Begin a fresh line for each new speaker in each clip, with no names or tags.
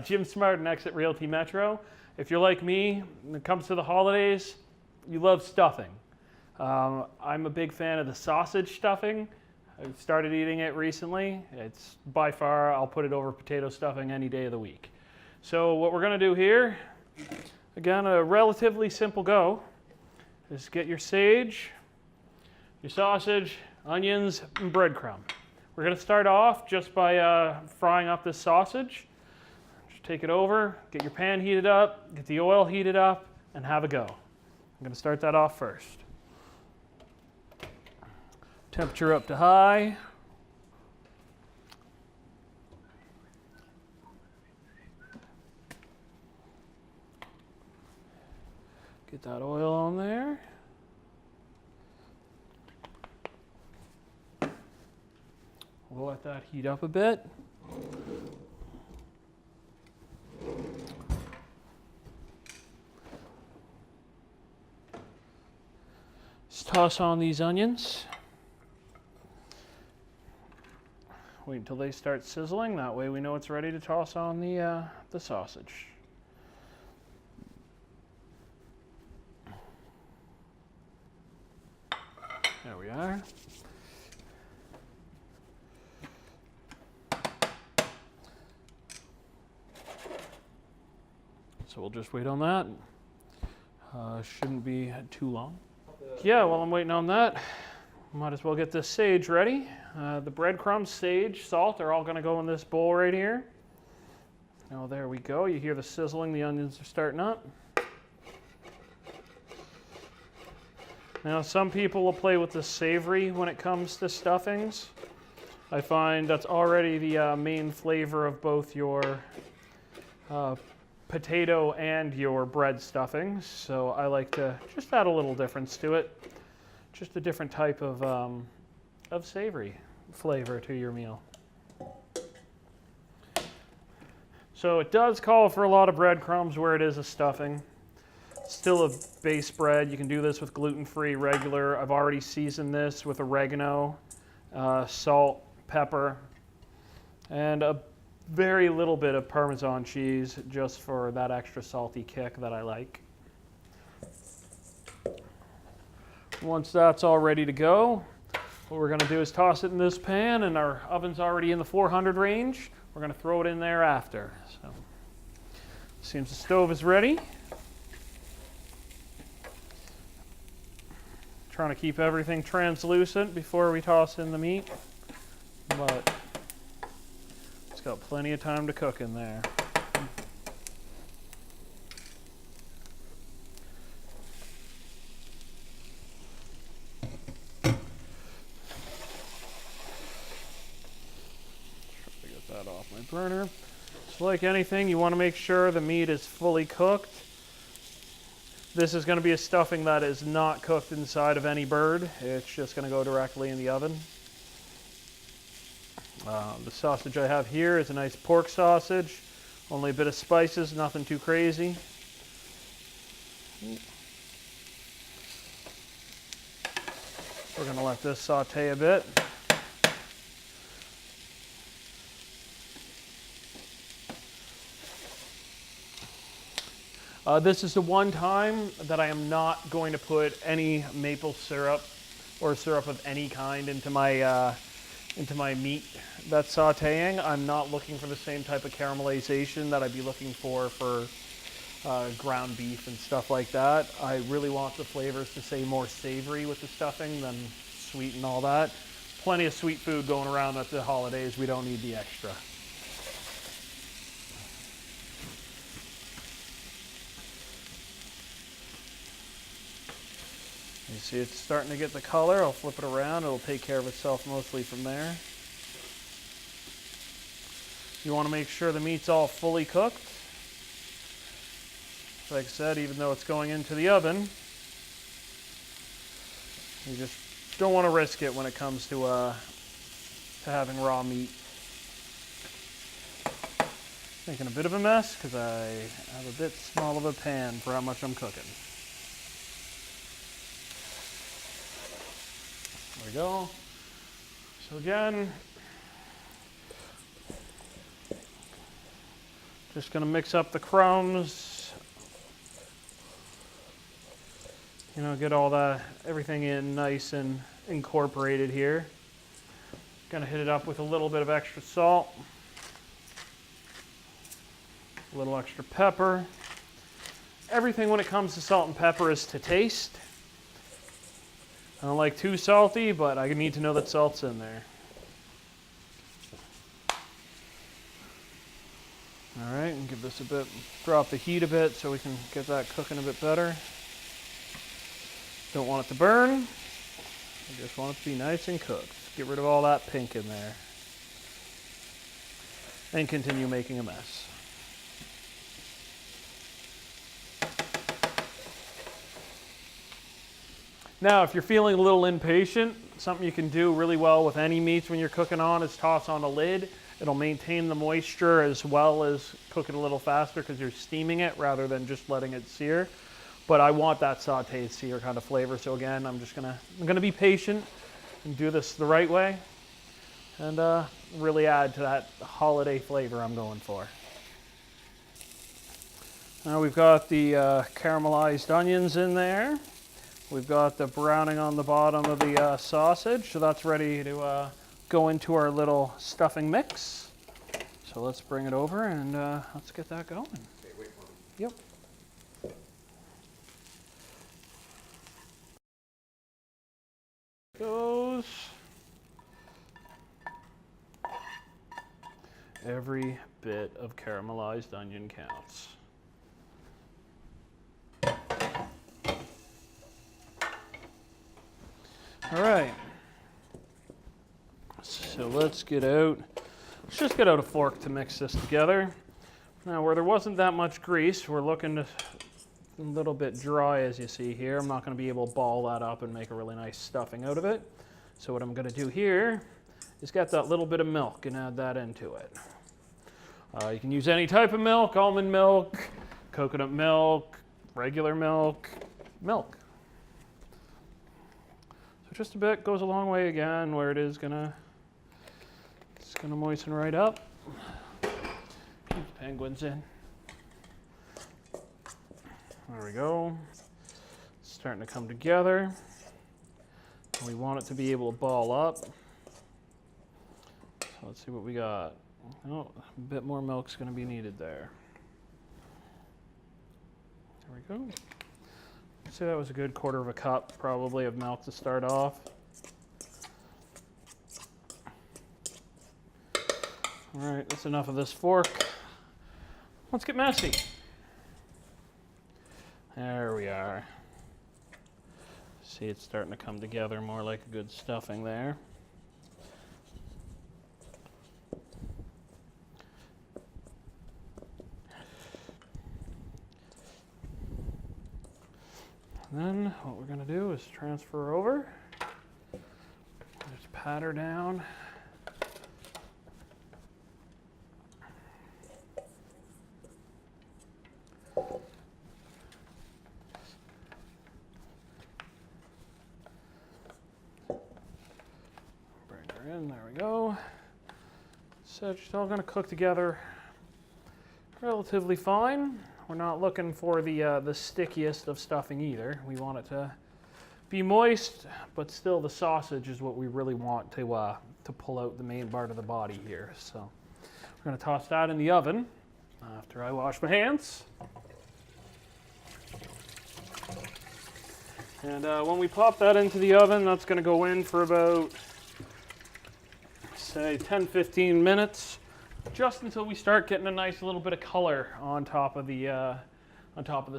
Jim Smartin, Exit Realty Metro. If you're like me, when it comes to the holidays, you love stuffing. I'm a big fan of the sausage stuffing. I started eating it recently. It's by far, I'll put it over potato stuffing any day of the week. So what we're going to do here, again, a relatively simple go, is get your sage, your sausage, onions, and breadcrumb. We're going to start off just by frying up this sausage. Just take it over, get your pan heated up, get the oil heated up, and have a go. I'm going to start that off first. Temperature up to high. Get that oil on there. We'll let that heat up a bit. Just toss on these onions. Wait until they start sizzling. That way we know it's ready to toss on the sausage. There we are. So we'll just wait on that. Shouldn't be too long. Yeah, while I'm waiting on that, might as well get this sage ready. The breadcrumbs, sage, salt are all going to go in this bowl right here. Now there we go. You hear the sizzling. The onions are starting up. Now some people will play with the savory when it comes to stuffings. I find that's already the main flavor of both your potato and your bread stuffings. So I like to just add a little difference to it. Just a different type of savory flavor to your meal. So it does call for a lot of breadcrumbs where it is a stuffing. Still a base bread. You can do this with gluten-free, regular. I've already seasoned this with oregano, salt, pepper, and a very little bit of Parmesan cheese just for that extra salty kick that I like. Once that's all ready to go, what we're going to do is toss it in this pan, and our oven's already in the 400 range. We're going to throw it in there after. So, seems the stove is ready. Trying to keep everything translucent before we toss in the meat, but it's got plenty of time to cook in there. That off my burner. So like anything, you want to make sure the meat is fully cooked. This is going to be a stuffing that is not cooked inside of any bird. It's just going to go directly in the oven. The sausage I have here is a nice pork sausage. Only a bit of spices, nothing too crazy. We're going to let this saute a bit. This is the one time that I am not going to put any maple syrup or syrup of any kind into my meat that's sauteing. I'm not looking for the same type of caramelization that I'd be looking for ground beef and stuff like that. I really want the flavors to stay more savory with the stuffing than sweet and all that. Plenty of sweet food going around at the holidays. We don't need the extra. You see it's starting to get the color. I'll flip it around. It'll take care of itself mostly from there. You want to make sure the meat's all fully cooked. Like I said, even though it's going into the oven, you just don't want to risk it when it comes to having raw meat. Making a bit of a mess because I have a bit small of a pan for how much I'm cooking. There we go. So again, Just gonna mix up the crumbs. You know, get all everything in nice and incorporated here. Gonna hit it up with a little bit of extra salt. A little extra pepper. Everything when it comes to salt and pepper is to taste. I don't like too salty, but I need to know that salt's in there. All right, and give this a bit, drop the heat a bit so we can get that cooking a bit better. Don't want it to burn. I just want it to be nice and cooked. Get rid of all that pink in there. And continue making a mess. Now, if you're feeling a little impatient, something you can do really well with any meats when you're cooking on is toss on a lid. It'll maintain the moisture as well as cook it a little faster because you're steaming it rather than just letting it sear. But I want that sauteed sear kind of flavor. So again, I'm gonna be patient and do this the right way and really add to that holiday flavor I'm going for. Now we've got the caramelized onions in there. We've got the browning on the bottom of the sausage, so that's ready to go into our little stuffing mix. So let's bring it over and let's get that going.
Okay, wait for me.
Yep. Goes. Every bit of caramelized onion counts. All right, so let's just get out a fork to mix this together. Now where there wasn't that much grease, we're looking to a little bit dry as you see here. I'm not gonna be able to ball that up and make a really nice stuffing out of it. So what I'm gonna do here is get that little bit of milk and add that into it. You can use any type of milk, almond milk, coconut milk, regular milk, milk. Just a bit goes a long way again where it's gonna moisten right up. Keep the penguins in. There we go. It's starting to come together. We want it to be able to ball up. So let's see what we got. Oh, a bit more milk's gonna be needed there. There we go. I'd say that was a good 1/4 cup probably of milk to start off. All right, that's enough of this fork. Let's get messy. There we are. See, it's starting to come together more like a good stuffing there. And then what we're gonna do is transfer over. Just pat her down. Bring her in, there we go. So it's all gonna cook together relatively fine. We're not looking for the stickiest of stuffing either. We want it to be moist, but still the sausage is what we really want to pull out the main part of the body here. So we're going to toss that in the oven after I wash my hands. And when we pop that into the oven, that's going to go in for about, say, 10-15 minutes. Just until we start getting a nice little bit of color on top of the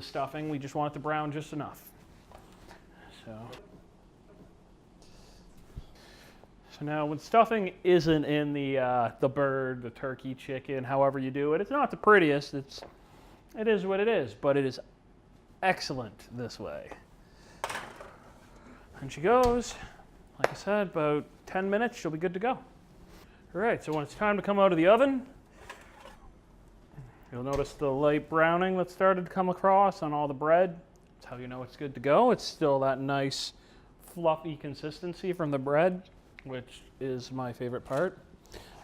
stuffing. We just want it to brown just enough. So now when stuffing isn't in the bird, the turkey, chicken, however you do it, it's not the prettiest. It is what it is, but it is excellent this way. And she goes, like I said, about 10 minutes, she'll be good to go. All right, so when it's time to come out of the oven, you'll notice the light browning that started to come across on all the bread. That's how you know it's good to go. It's still that nice fluffy consistency from the bread, which is my favorite part.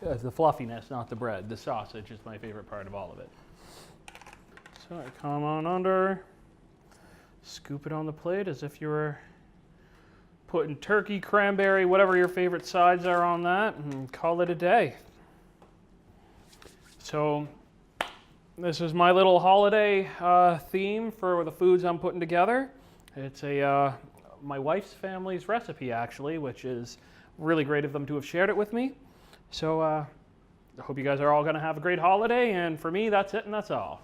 The fluffiness, not the bread. The sausage is my favorite part of all of it. So I come on under, scoop it on the plate as if you were putting turkey, cranberry, whatever your favorite sides are on that, and call it a day. So this is my little holiday theme for the foods I'm putting together. It's my wife's family's recipe, actually, which is really great of them to have shared it with me. So I hope you guys are all going to have a great holiday, and for me, that's it and that's all.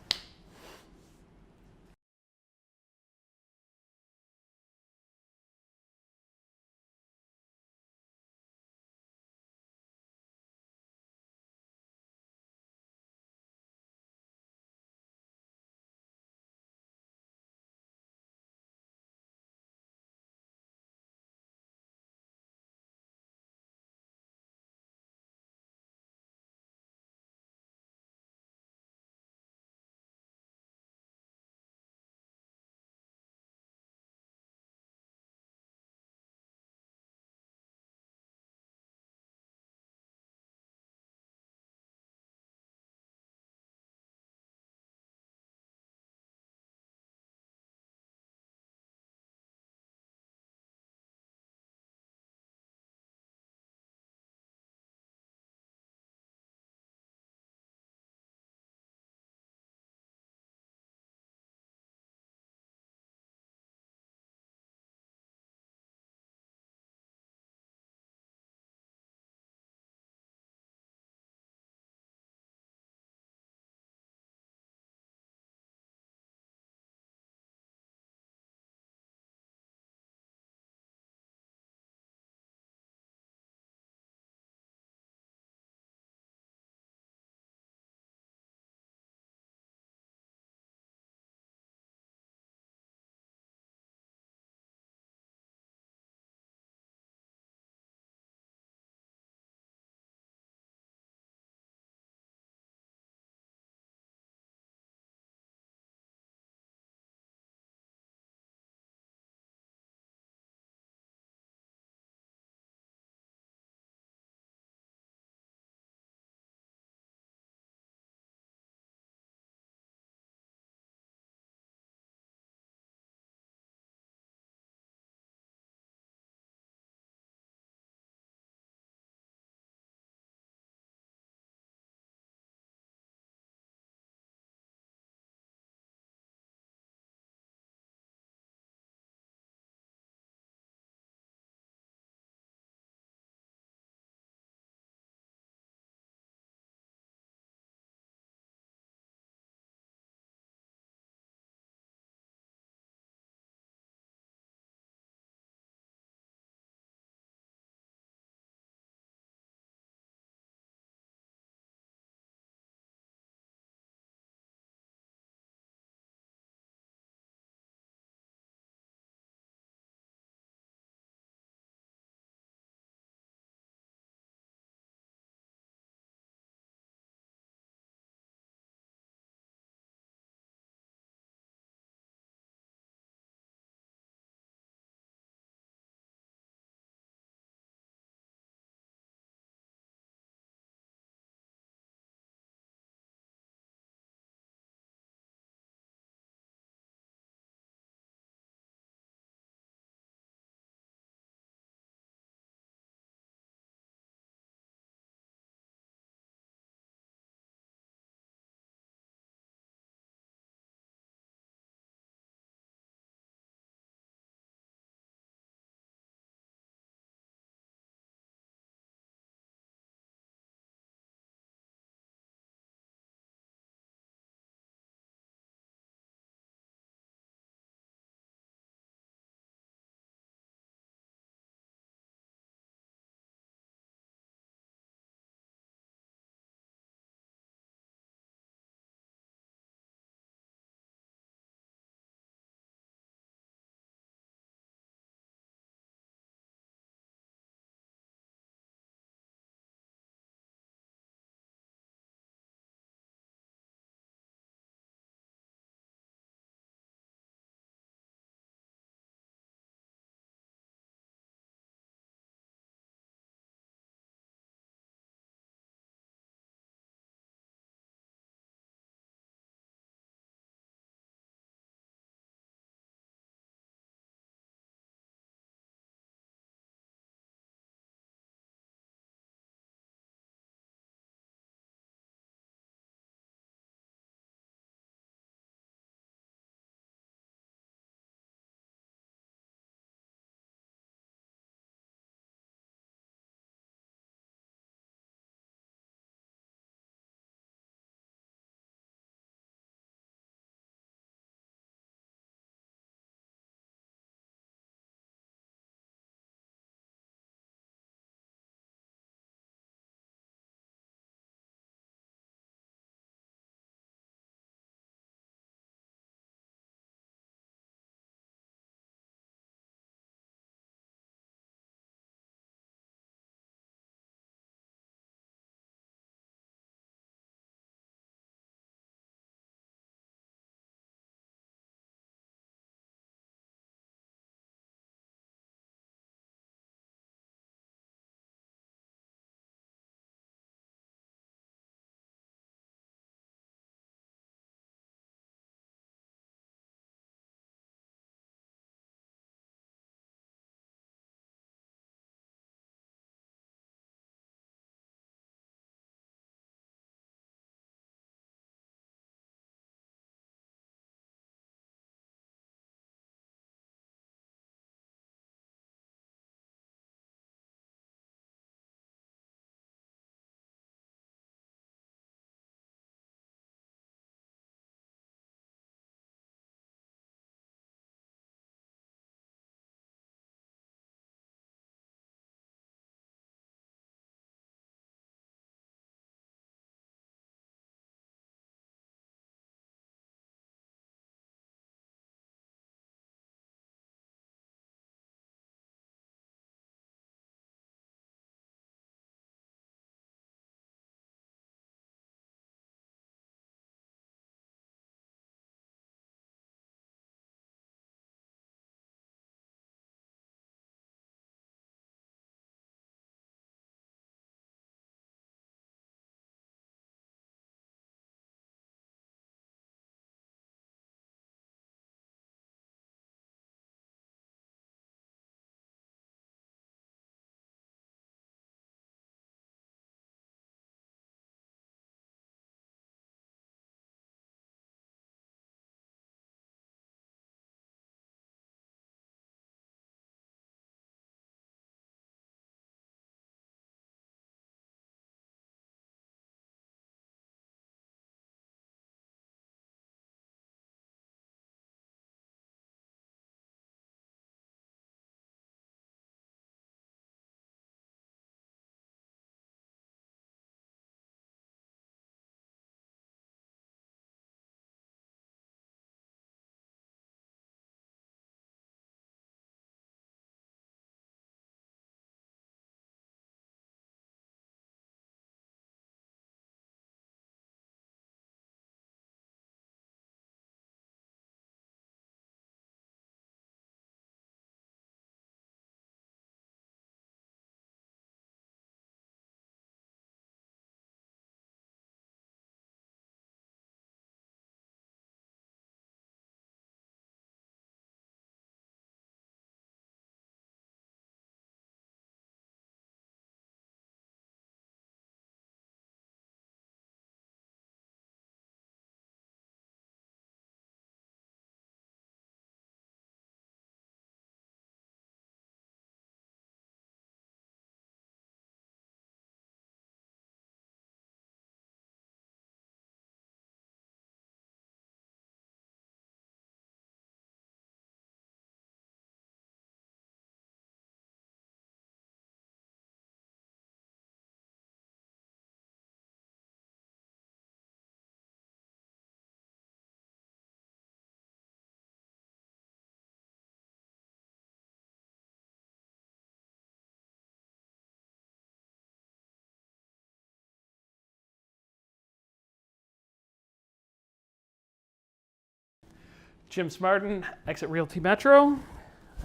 Jim Smartin, Exit Realty Metro,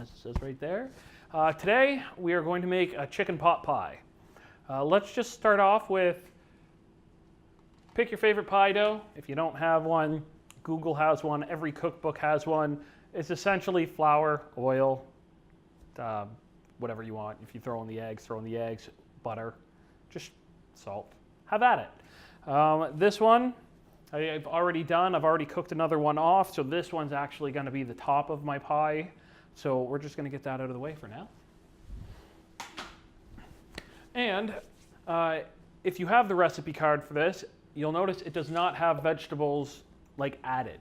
as it says right there. Today we are going to make a chicken pot pie. Let's just start off with, pick your favorite pie dough. If you don't have one, Google has one, every cookbook has one. It's essentially flour, oil, whatever you want. If you throw in the eggs, butter, just salt. Have at it. This one I've already done. I've already cooked another one off, so this one's actually going to be the top of my pie. So we're just going to get that out of the way for now. And if you have the recipe card for this, you'll notice it does not have vegetables like added.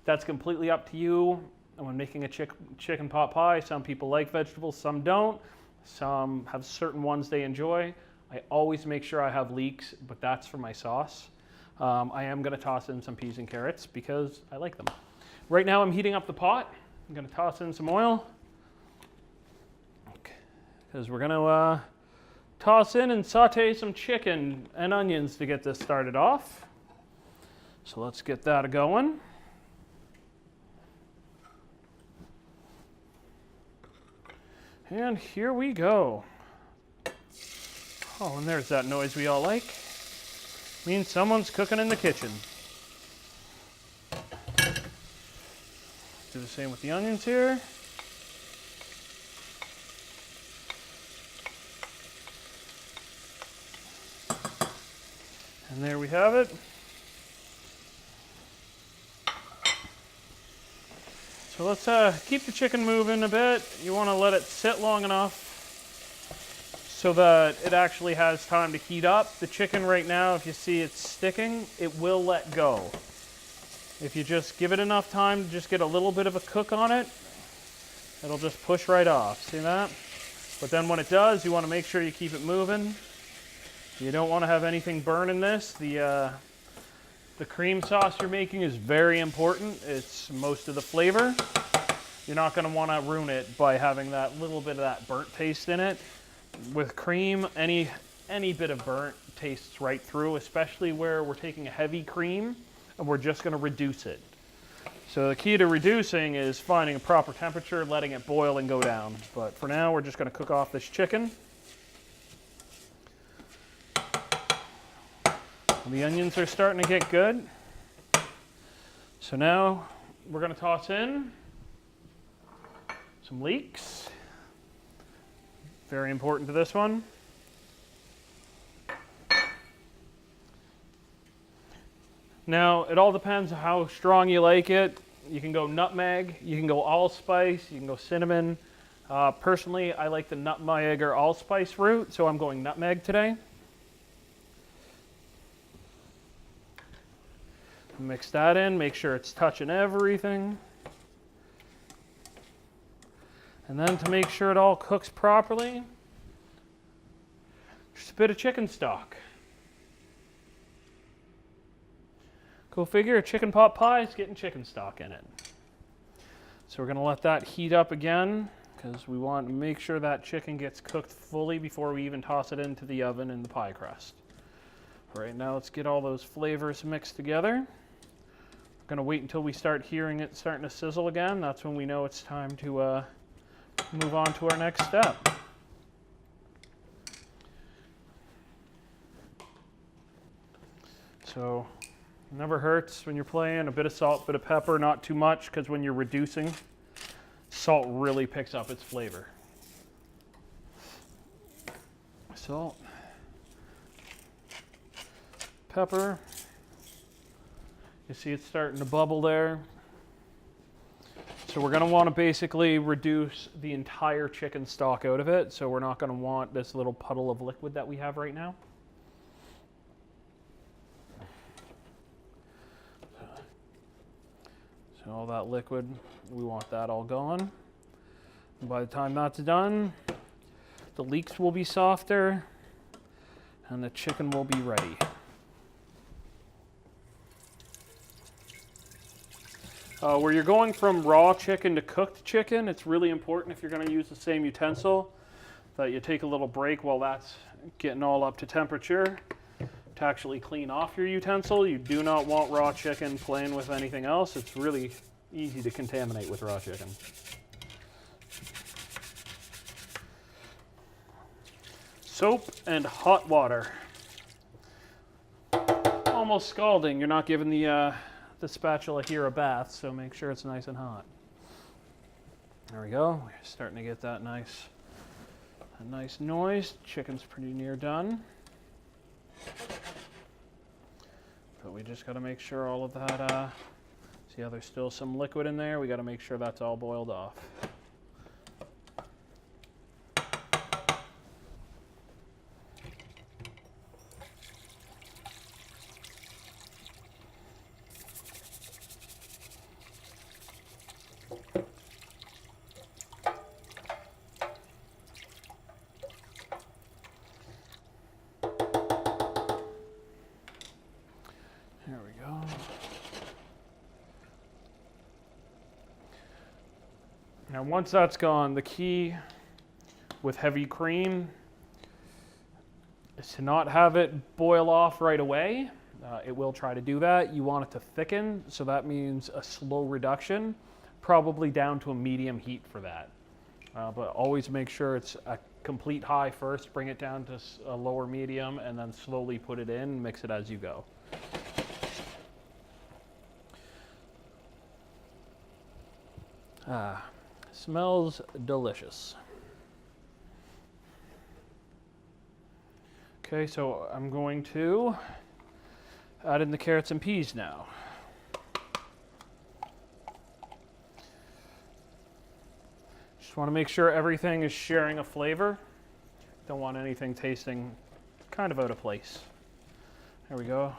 That's completely up to you. And when making a chicken pot pie, some people like vegetables, some don't. Some have certain ones they enjoy. I always make sure I have leeks, but that's for my sauce. I am going to toss in some peas and carrots because I like them. Right now I'm heating up the pot. I'm going to toss in some oil because we're going to toss in and saute some chicken and onions to get this started off. So let's get that going. And here we go. Oh, and there's that noise we all like. Means someone's cooking in the kitchen. Do the same with the onions here. And there we have it. So let's keep the chicken moving a bit. You want to let it sit long enough so that it actually has time to heat up. The chicken right now, if you see it's sticking, it will let go. If you just give it enough time to just get a little bit of a cook on it, it'll just push right off. See that? But then when it does, you want to make sure you keep it moving. You don't want to have anything burn in this. The cream sauce you're making is very important. It's most of the flavor. You're not going to want to ruin it by having that little bit of that burnt taste in it. With cream, any bit of burnt tastes right through, especially where we're taking a heavy cream and we're just going to reduce it. So the key to reducing is finding a proper temperature, letting it boil and go down. But for now, we're just going to cook off this chicken. The onions are starting to get good. So now we're going to toss in some leeks. Very important to this one. Now, it all depends on how strong you like it. You can go nutmeg, you can go allspice, you can go cinnamon. Personally, I like the nutmeg or allspice route, so I'm going nutmeg today. Mix that in, make sure it's touching everything. And then to make sure it all cooks properly, just a bit of chicken stock. Go figure, a chicken pot pie is getting chicken stock in it. So we're going to let that heat up again because we want to make sure that chicken gets cooked fully before we even toss it into the oven in the pie crust. Right now, let's get all those flavors mixed together. We're going to wait until we start hearing it starting to sizzle again. That's when we know it's time to move on to our next step. So, never hurts when you're playing. A bit of salt, a bit of pepper, not too much, because when you're reducing, salt really picks up its flavor. Salt, pepper. You see it's starting to bubble there. So we're going to want to basically reduce the entire chicken stock out of it. So we're not going to want this little puddle of liquid that we have right now. So all that liquid, we want that all gone. And by the time that's done, the leeks will be softer and the chicken will be ready. Where you're going from raw chicken to cooked chicken, it's really important if you're going to use the same utensil that you take a little break while that's getting all up to temperature to actually clean off your utensil. You do not want raw chicken playing with anything else. It's really Easy to contaminate with raw chicken. Soap and hot water. Almost scalding. You're not giving the spatula here a bath, so make sure it's nice and hot. There we go. We're starting to get that a nice noise. Chicken's pretty near done. But we just got to make sure all of that, see how there's still some liquid in there? We got to make sure that's all boiled off. There we go. Now once that's gone, the key with heavy cream is to not have it boil off right away. It will try to do that. You want it to thicken, so that means a slow reduction, probably down to a medium heat for that. But always make sure it's a complete high first, bring it down to a lower medium, and then slowly put it in, mix it as you go. Smells delicious. Okay, so I'm going to add in the carrots and peas now. Just want to make sure everything is sharing a flavor. Don't want anything tasting kind of out of place. There we go.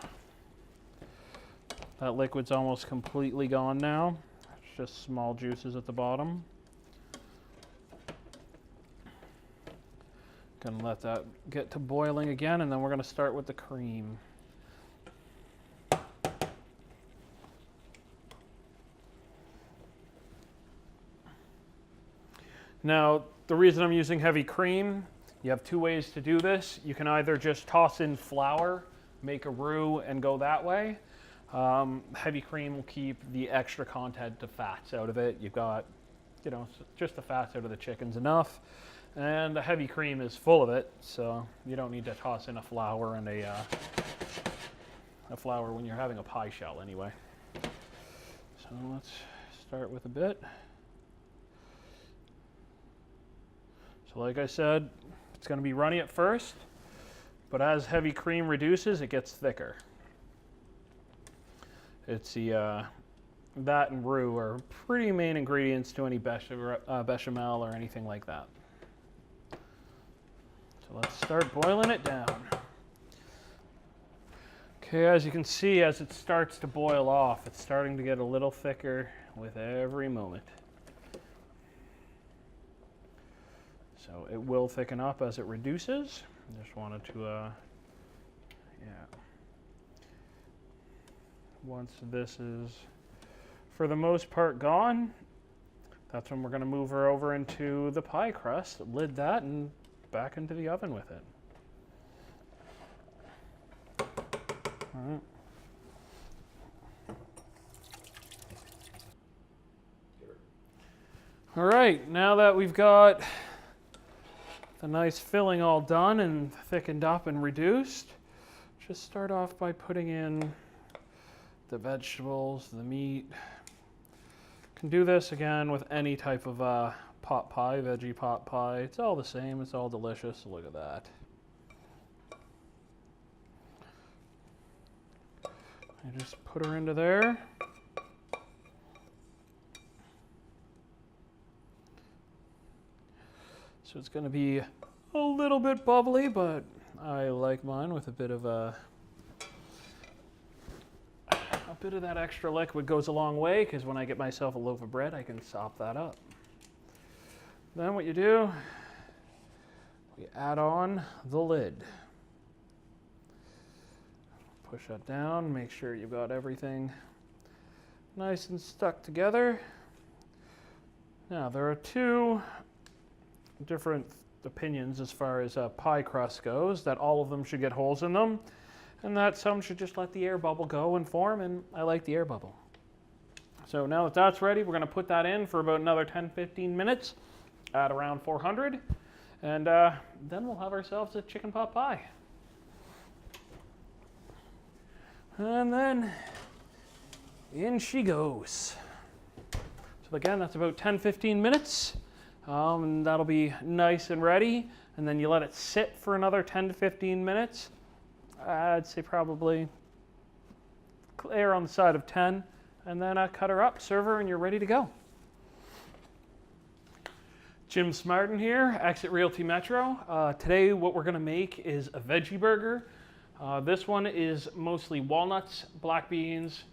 That liquid's almost completely gone now. It's just small juices at the bottom. Gonna let that get to boiling again, and then we're gonna start with the cream. Now, the reason I'm using heavy cream, you have two ways to do this. You can either just toss in flour, make a roux, and go that way. Heavy cream will keep the extra content of fats out of it. You've got, you know, just the fats out of the chicken's enough. And the heavy cream is full of it, so you don't need to toss in a flour and a flour when you're having a pie shell anyway. So let's start with a bit. So like I said, it's going to be runny at first, but as heavy cream reduces, it gets thicker. It's the that and roux are pretty main ingredients to any bechamel or anything like that. So let's start boiling it down. Okay, as you can see, as it starts to boil off, it's starting to get a little thicker with every moment. So it will thicken up as it reduces. Just wanted to, yeah. Once this is, for the most part, gone, that's when we're going to move her over into the pie crust, lid that, and back into the oven with it. All right. All right, now that we've got the nice filling all done and thickened up and reduced, just start off by putting in the vegetables, the meat. Can do this again with any type of pot pie, veggie pot pie. It's all the same, it's all delicious. Look at that. I just put her into there. So it's going to be a little bit bubbly, but I like mine with a bit of that extra liquid goes a long way, because when I get myself a loaf of bread, I can sop that up. Then what you do, we add on the lid. Push that down, make sure you've got everything nice and stuck together. Now, there are two different opinions as far as pie crust goes, that all of them should get holes in them, and that some should just let the air bubble go and form, and I like the air bubble. So now that that's ready, we're going to put that in for about another 10-15 minutes at around 400. And then we'll have ourselves a chicken pot pie. And then in she goes. So again, that's about 10-15 minutes. And that'll be nice and ready. And then you let it sit for another 10-15 minutes. I'd say probably err on the side of 10. And then cut her up, serve her, and you're ready to go. Jim Smartin here, Exit Realty Metro. Today what we're gonna make is a veggie burger. This one is mostly walnuts, black beans,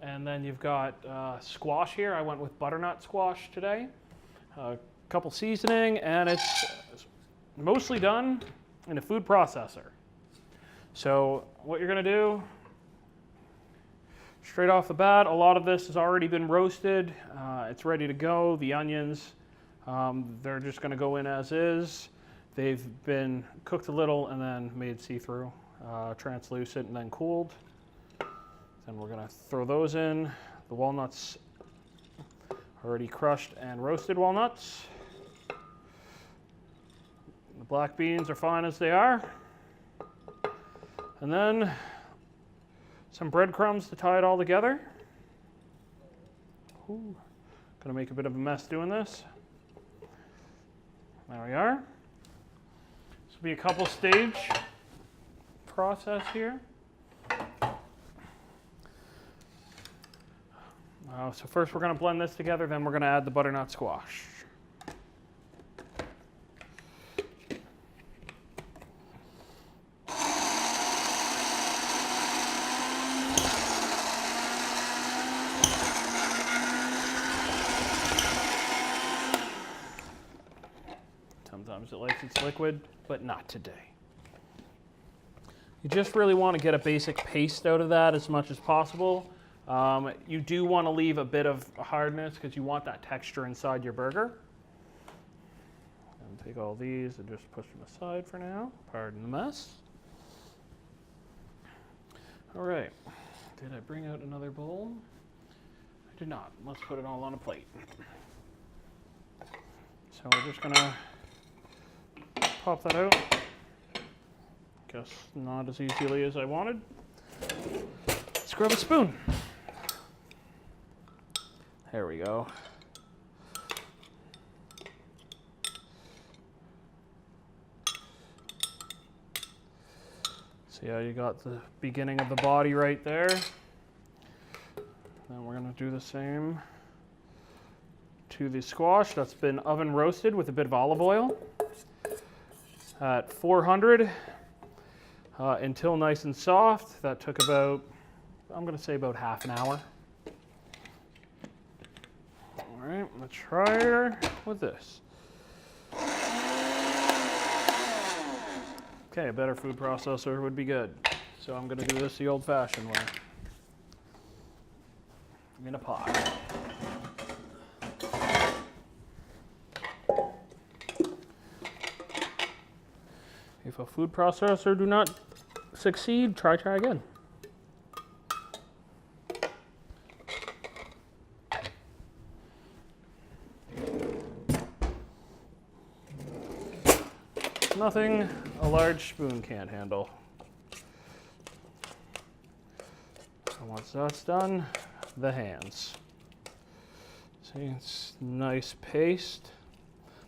and then you've got squash here. I went with butternut squash today. A couple seasoning, and it's mostly done in a food processor. So what you're gonna do, straight off the bat, a lot of this has already been roasted. It's ready to go. The onions, they're just going to go in as is. They've been cooked a little and then made see-through, translucent, and then cooled. Then we're going to throw those in. The walnuts, already crushed and roasted walnuts. The black beans are fine as they are. And then some breadcrumbs to tie it all together. Ooh, gonna make a bit of a mess doing this. There we are. This will be a couple stage process here. So first we're gonna blend this together, then we're gonna add the butternut squash. Sometimes it likes its liquid, but not today. You just really want to get a basic paste out of that as much as possible. You do want to leave a bit of hardness because you want that texture inside your burger. And take all these and just push them aside for now. Pardon the mess. All right. Did I bring out another bowl? I did not. Let's put it all on a plate. So we're just going to pop that out. Guess not as easily as I wanted. Let's grab a spoon. There we go. See how you got the beginning of the body right there? Then we're going to do the same to the squash that's been oven roasted with a bit of olive oil at 400 until nice and soft. That took about, I'm going to say about half an hour. All right, let's try her with this. Okay, a better food processor would be good. So I'm going to do this the old-fashioned way. In a pot. If a food processor do not succeed, try again. Nothing a large spoon can't handle. So once that's done, the hands. See, it's nice paste.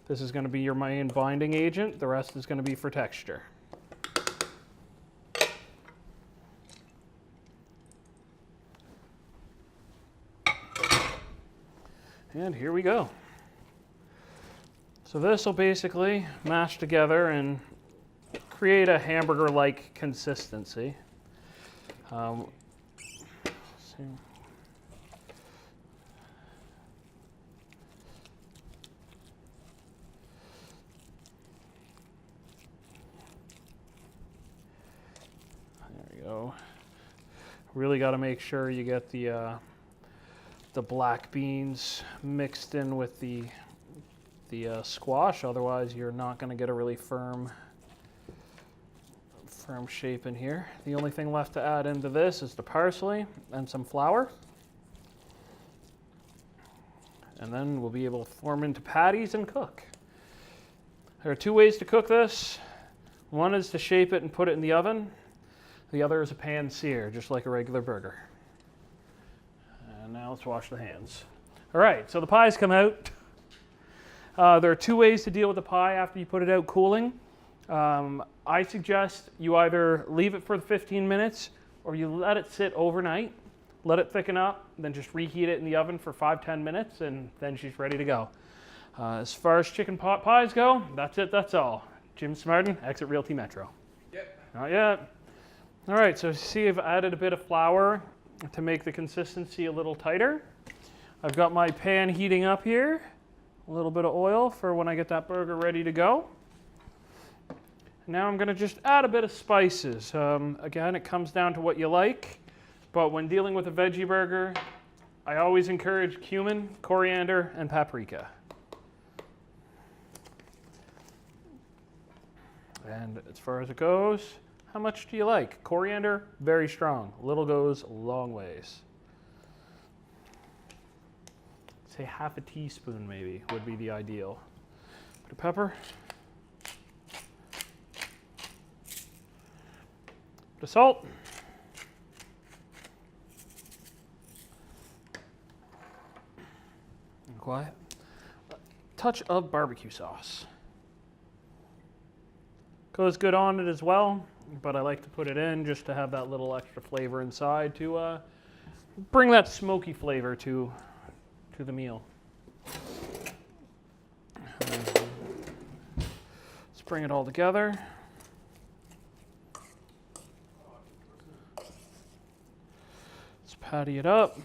This is going to be your main binding agent. The rest is going to be for texture. And here we go. So this will basically mash together and create a hamburger-like consistency. See. There we go. Really got to make sure you get the black beans mixed in with the squash, otherwise you're not going to get a really firm shape in here. The only thing left to add into this is the parsley and some flour. and then we'll be able to form into patties and cook. There are two ways to cook this. One is to shape it and put it in the oven. The other is a pan sear, just like a regular burger. And now let's wash the hands. All right, so the pies come out. There are two ways to deal with the pie after you put it out cooling. I suggest you either leave it for 15 minutes or you let it sit overnight, let it thicken up, then just reheat it in the oven for 5-10 minutes, and then she's ready to go. As far as chicken pot pies go, that's it, that's all. Jim Smarden, Exit Realty Metro.
Yep.
Not yet. All right, so see, I've added a bit of flour to make the consistency a little tighter. I've got my pan heating up here. A little bit of oil for when I get that burger ready to go. Now I'm going to just add a bit of spices. Again, it comes down to what you like, but when dealing with a veggie burger, I always encourage cumin, coriander, and paprika. And as far as it goes, how much do you like? Coriander, very strong. Little goes a long ways. Say half a teaspoon maybe would be the ideal. Bit of pepper. Bit of salt. And quiet. A touch of barbecue sauce. Goes good on it as well, but I like to put it in just to have that little extra flavor inside to bring that smoky flavor to the meal. Let's bring it all together. Let's patty it up.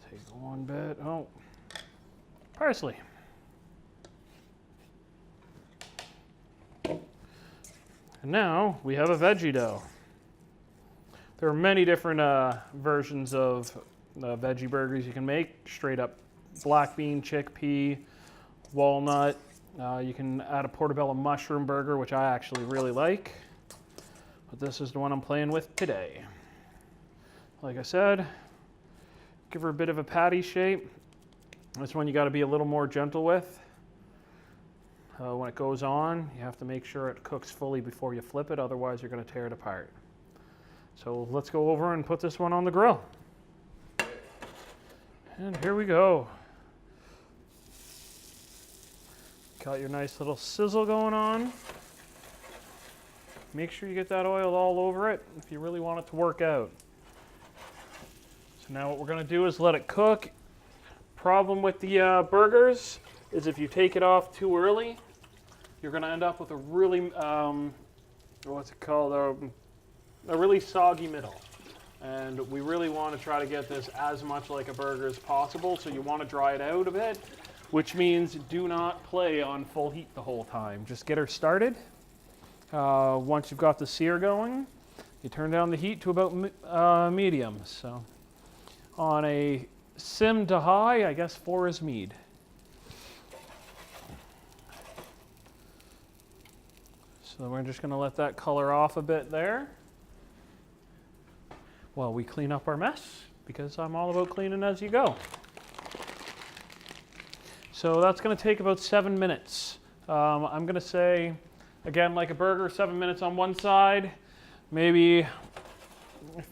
Take one bit. Oh, parsley. And now we have a veggie dough. There are many different versions of veggie burgers you can make. Straight up black bean, chickpea, walnut. You can add a portobello mushroom burger, which I actually really like. But this is the one I'm playing with today. Like I said, give her a bit of a patty shape. This one you got to be a little more gentle with. When it goes on, you have to make sure it cooks fully before you flip it, otherwise you're going to tear it apart. So let's go over and put this one on the grill. And here we go. Got your nice little sizzle going on. Make sure you get that oil all over it if you really want it to work out. So now what we're going to do is let it cook. Problem with the burgers is if you take it off too early, you're going to end up with a really, what's it called, a really soggy middle. And we really want to try to get this as much like a burger as possible, so you want to dry it out a bit, which means do not play on full heat the whole time. Just get her started. Once you've got the sear going, you turn down the heat to about medium. So on a sim to high, I guess 4 is mead. So we're just going to let that color off a bit there while we clean up our mess, because I'm all about cleaning as you go. So that's going to take about 7 minutes. I'm going to say, again, like a burger, 7 minutes on one side, maybe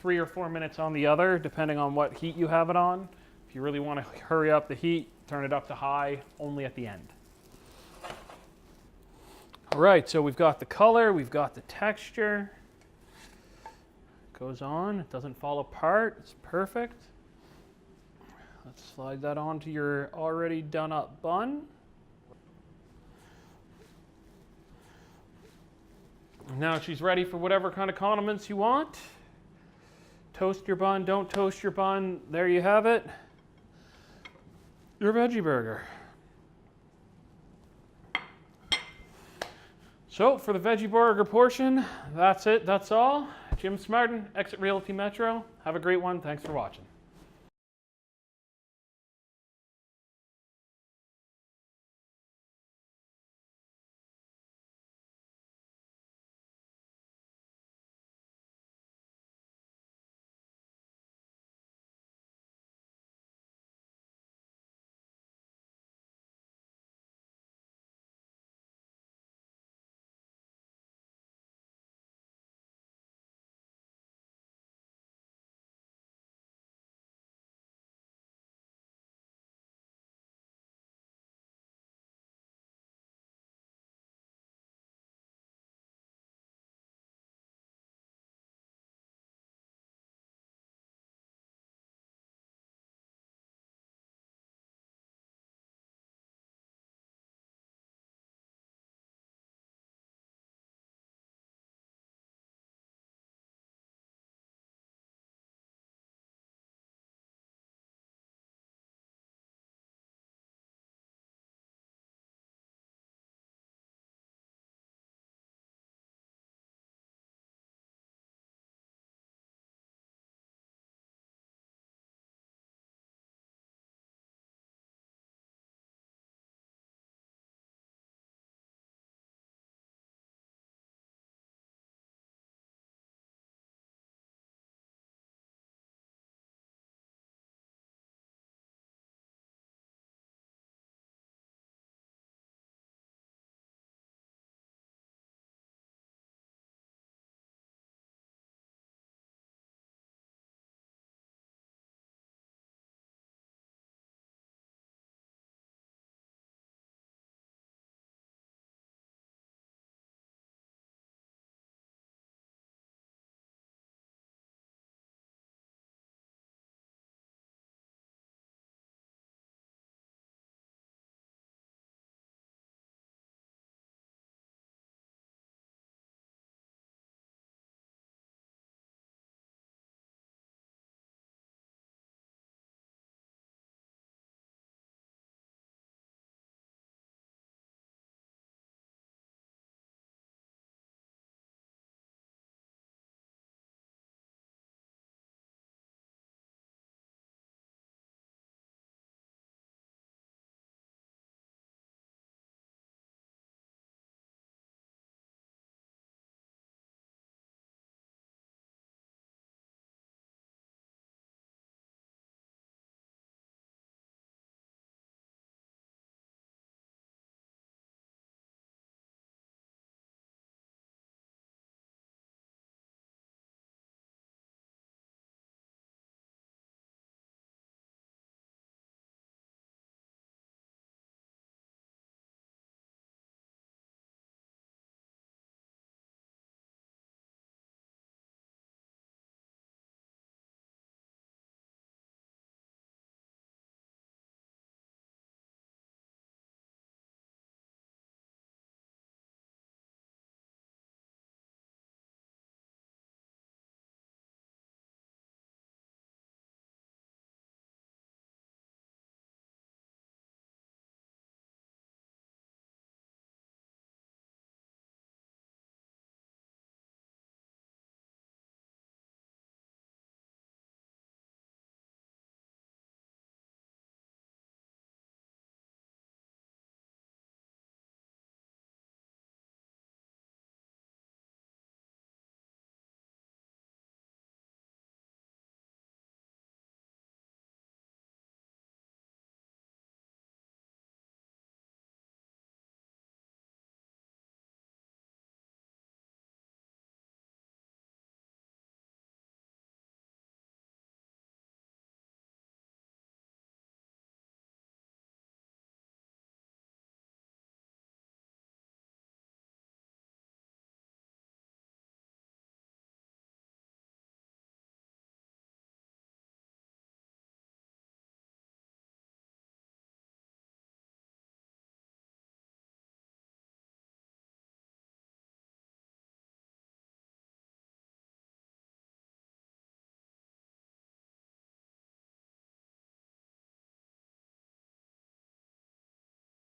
3 or 4 minutes on the other, depending on what heat you have it on. If you really want to hurry up the heat, turn it up to high only at the end. All right, so we've got the color, we've got the texture. Goes on, it doesn't fall apart, it's perfect. Let's slide that onto your already done up bun. Now she's ready for whatever kind of condiments you want. Toast your bun, don't toast your bun. There you have it. Your veggie burger. So for the veggie burger portion, that's it, that's all. Jim Smarden, Exit Realty Metro. Have a great one. Thanks for watching.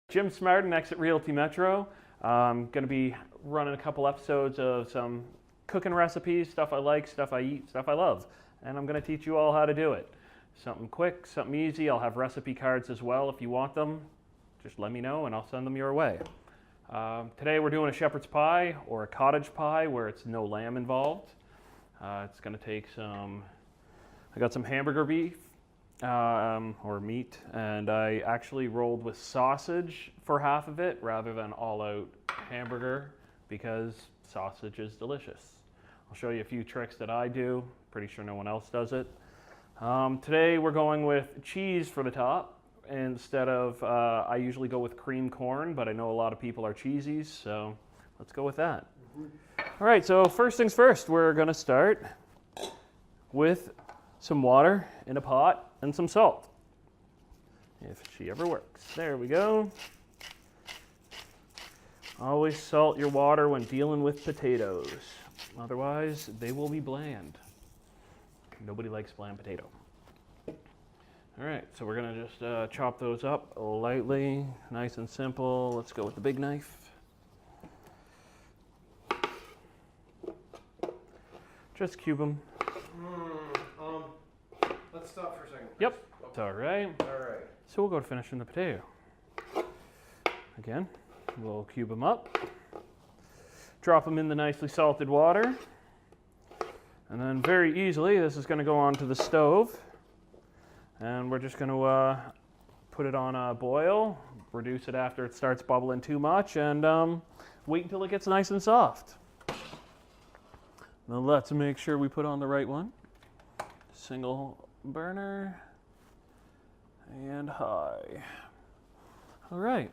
Jim Smartin, Exit Realty Metro. I'm going to be running a couple episodes of some cooking recipes, stuff I like, stuff I eat, stuff I love. And I'm going to teach you all how to do it. Something quick, something easy. I'll have recipe cards as well if you want them. Just let me know and I'll send them your way. Today we're doing a shepherd's pie or a cottage pie where it's no lamb involved. It's going to take I got some hamburger beef or meat, and I actually rolled with sausage for half of it rather than all out hamburger because sausage is delicious. I'll show you a few tricks that I do. Pretty sure no one else does it. Today we're going with cheese for the top instead of, I usually go with cream corn, but I know a lot of people are cheesies, so let's go with that. All right, so first things first, we're gonna start with some water in a pot and some salt, if she ever works. There we go. Always salt your water when dealing with potatoes. Otherwise, they will be bland. Nobody likes bland potato. All right, so we're gonna just chop those up lightly, nice and simple. Let's go with the big knife. Just cube them.
Let's stop for a second.
Yep, it's all right.
All right.
So we'll go to finishing the potato. Again, we'll cube them up. Drop them in the nicely salted water. And then very easily, this is gonna go onto the stove. And we're just gonna put it on a boil, reduce it after it starts bubbling too much, and wait until it gets nice and soft. Now let's make sure we put on the right one. Single burner and high. All right,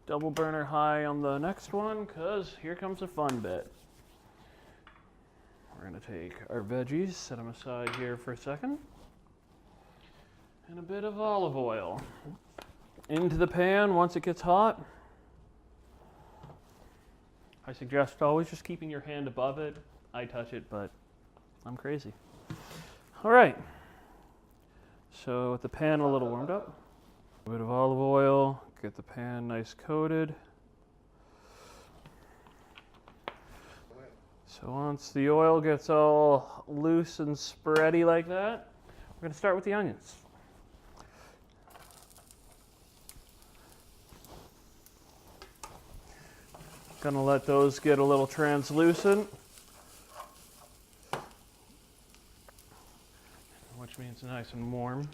double burner high on the next one, because here comes the fun bit. We're gonna take our veggies, set them aside here for a second, and a bit of olive oil into the pan once it gets hot. I suggest always just keeping your hand above it. I touch it, but I'm crazy. All right, so with the pan a little warmed up, a bit of olive oil, get the pan nice coated. So once the oil gets all loose and spready like that, we're gonna start with the onions. Gonna let those get a little translucent, which means nice and warm.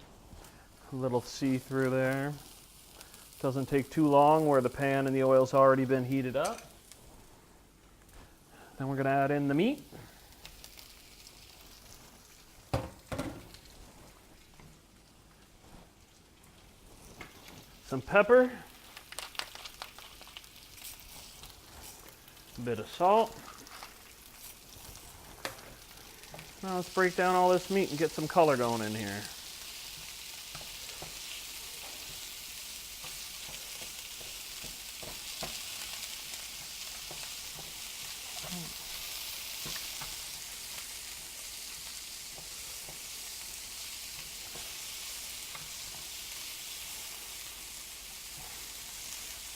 A little see-through there. Doesn't take too long where the pan and the oil's already been heated up. Then we're gonna add in the meat. Some pepper. A bit of salt. Now let's break down all this meat and get some color going in here.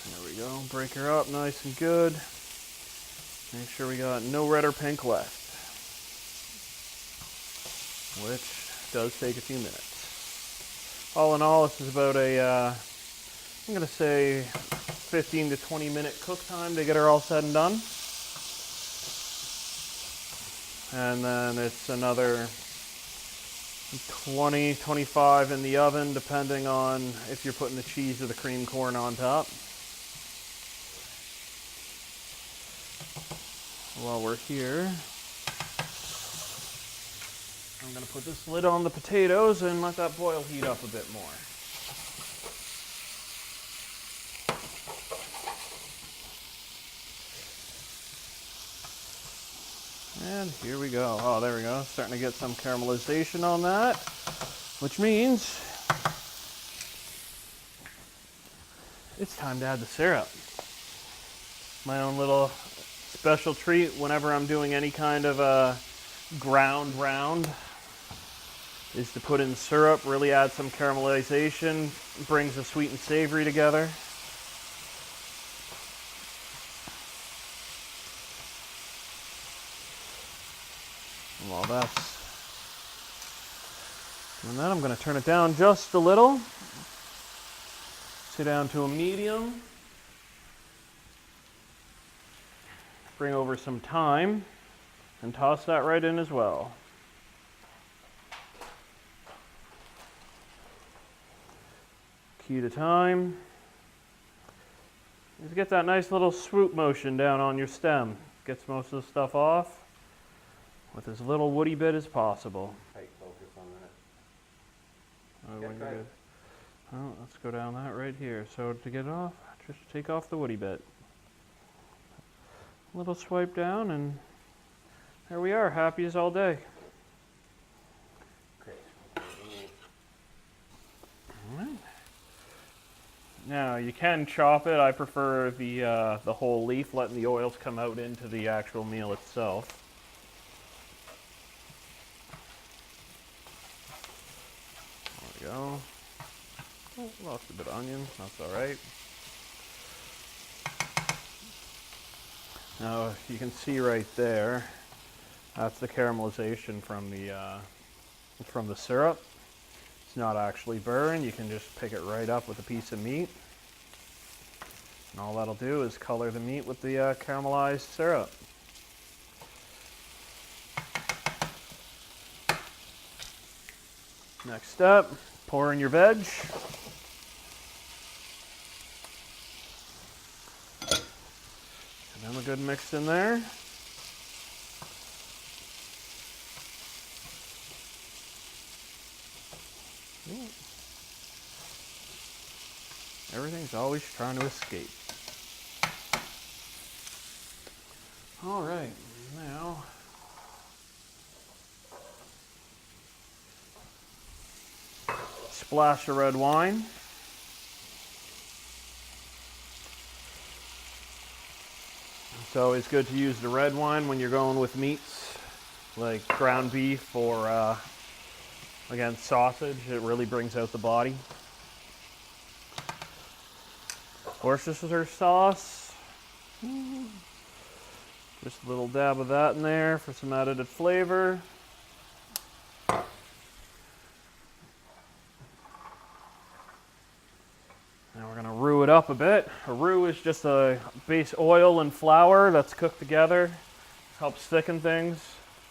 There we go, break her up nice and good. Make sure we got no red or pink left, which does take a few minutes. All in all, this is about a, I'm gonna say 15 to 20 minute cook time to get her all said and done. And then it's another 20, 25 in the oven, depending on if you're putting the cheese or the cream corn on top. While we're here, I'm going to put this lid on the potatoes and let that boil heat up a bit more. And here we go. Oh, there we go. Starting to get some caramelization on that, which means it's time to add the syrup. My own little special treat whenever I'm doing any kind of a ground round is to put in syrup, really add some caramelization, brings the sweet and savory together. Well, and then I'm going to turn it down just a little. Sit down to a medium. Bring over some thyme and toss that right in as well. Key to thyme. Just get that nice little swoop motion down on your stem. Gets most of the stuff off with as little woody bit as possible.
Tight focus on that.
Oh, when you're good. Well, let's go down that right here. So to get it off, just take off the woody bit. A little swipe down, and there we are, happy as all day.
Great.
All right. Now you can chop it. I prefer the whole leaf, letting the oils come out into the actual meal itself. There we go. Oh, lost a bit of onion. That's all right. Now you can see right there. That's the caramelization from the syrup. It's not actually burned. You can just pick it right up with a piece of meat. And all that'll do is color the meat with the caramelized syrup. Next step, pour in your veg. Give them a good mix in there. Everything's always trying to escape. All right, now splash of red wine. It's always good to use the red wine when you're going with meats like ground beef or again, sausage. It really brings out the body. Worcestershire sauce. Just a little dab of that in there for some added flavor. Now we're going to roux it up a bit. A roux is just a base oil and flour that's cooked together. Helps thicken things.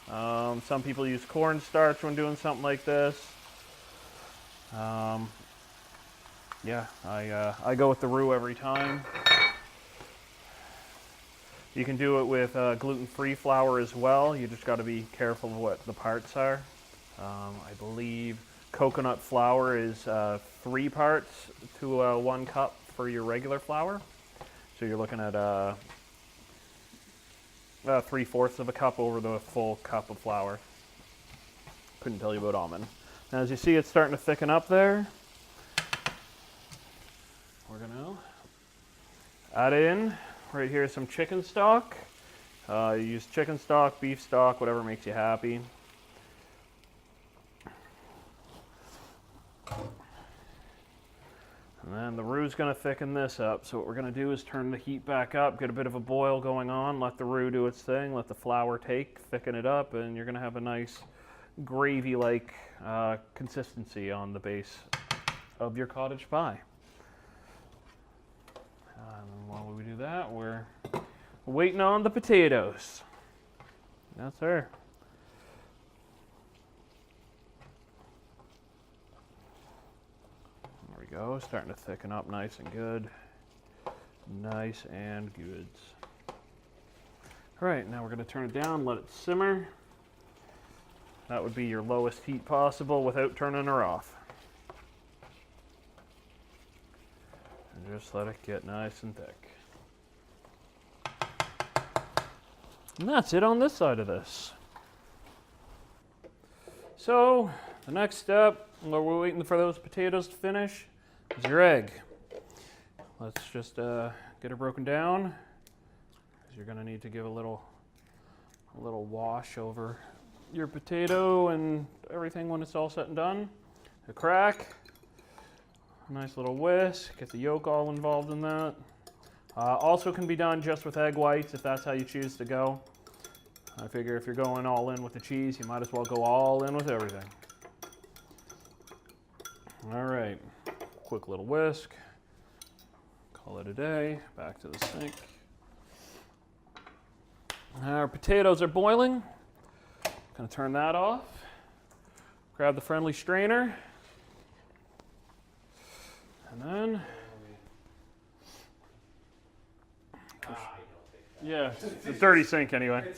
Some people use cornstarch when doing something like this. Yeah, I go with the roux every time. You can do it with gluten-free flour as well. You just got to be careful of what the parts are. I believe coconut flour is 3 parts to 1 cup for your regular flour. So you're looking at 3/4 of a cup over the full cup of flour. Couldn't tell you about almond. Now, as you see, it's starting to thicken up there. We're gonna add in right here some chicken stock. You use chicken stock, beef stock, whatever makes you happy. And then the roux is going to thicken this up. So what we're going to do is turn the heat back up, get a bit of a boil going on, let the roux do its thing, let the flour thicken it up, and you're going to have a nice gravy-like consistency on the base of your cottage pie. And while we do that, we're waiting on the potatoes. That's her. There we go, starting to thicken up nice and good. Nice and good. All right, now we're going to turn it down, let it simmer. That would be your lowest heat possible without turning her off. And just let it get nice and thick. And that's it on this side of this. So, the next step, while we're waiting for those potatoes to finish, is your egg. Let's just get it broken down, because you're going to need to give a little wash over your potato and everything when it's all said and done. A crack, a nice little whisk, get the yolk all involved in that. Also can be done just with egg whites if that's how you choose to go. I figure if you're going all in with the cheese, you might as well go all in with everything. All right, quick little whisk. Call it a day. Back to the sink. Our potatoes are boiling. Gonna turn that off. Grab the friendly strainer. And then, yeah, it's a dirty sink anyway.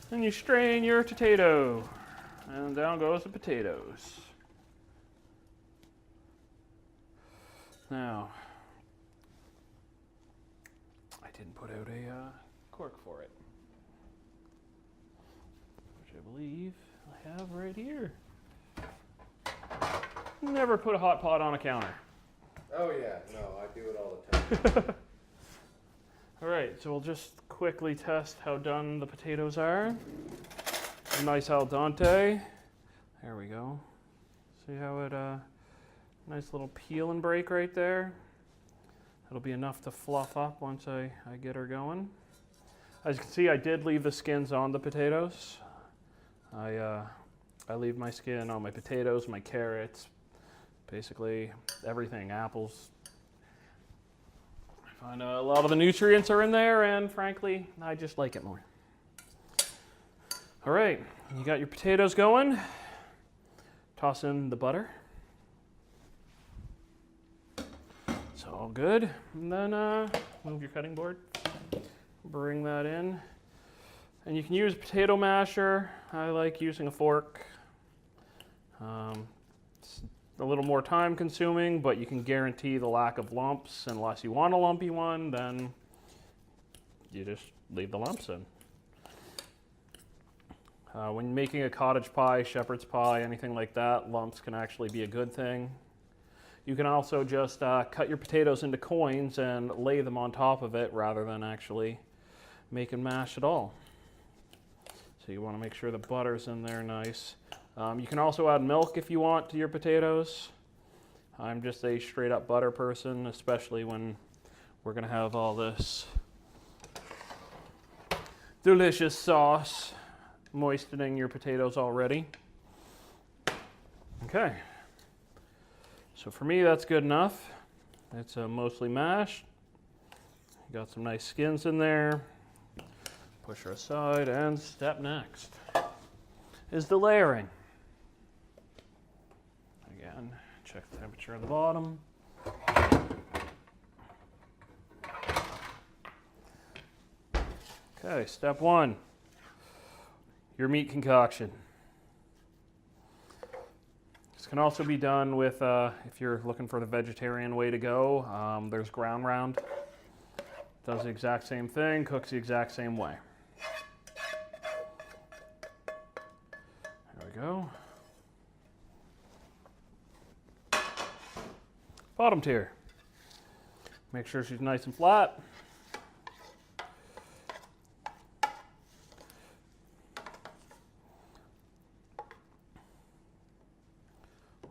And you strain your potato. And down goes the potatoes. Now, I didn't put out a cork for it, which I believe I have right here. Never put a hot pot on a counter.
Oh yeah, no, I do it all the time.
All right, so we'll just quickly test how done the potatoes are. A nice al dente. There we go. See how it, nice little peel and break right there. It'll be enough to fluff up once I get her going. As you can see, I did leave the skins on the potatoes. I leave my skin on my potatoes, my carrots, basically everything, apples. I find a lot of the nutrients are in there, and frankly, I just like it more. All right, you got your potatoes going. Toss in the butter. It's all good. And then move your cutting board. Bring that in. And you can use a potato masher. I like using a fork. It's a little more time consuming, but you can guarantee the lack of lumps. Unless you want a lumpy one, then you just leave the lumps in. When making a cottage pie, shepherd's pie, anything like that, lumps can actually be a good thing. You can also just cut your potatoes into coins and lay them on top of it rather than actually making mash at all. So you want to make sure the butter's in there nice. You can also add milk if you want to your potatoes. I'm just a straight up butter person, especially when we're going to have all this delicious sauce moistening your potatoes already. Okay. So for me, that's good enough. It's mostly mashed. Got some nice skins in there. Push her aside, and step next is the layering. Again, check the temperature of the bottom. Okay, step one, your meat concoction. This can also be done with, if you're looking for the vegetarian way to go, there's ground round. Does the exact same thing, cooks the exact same way. There we go. Bottom tier. Make sure she's nice and flat.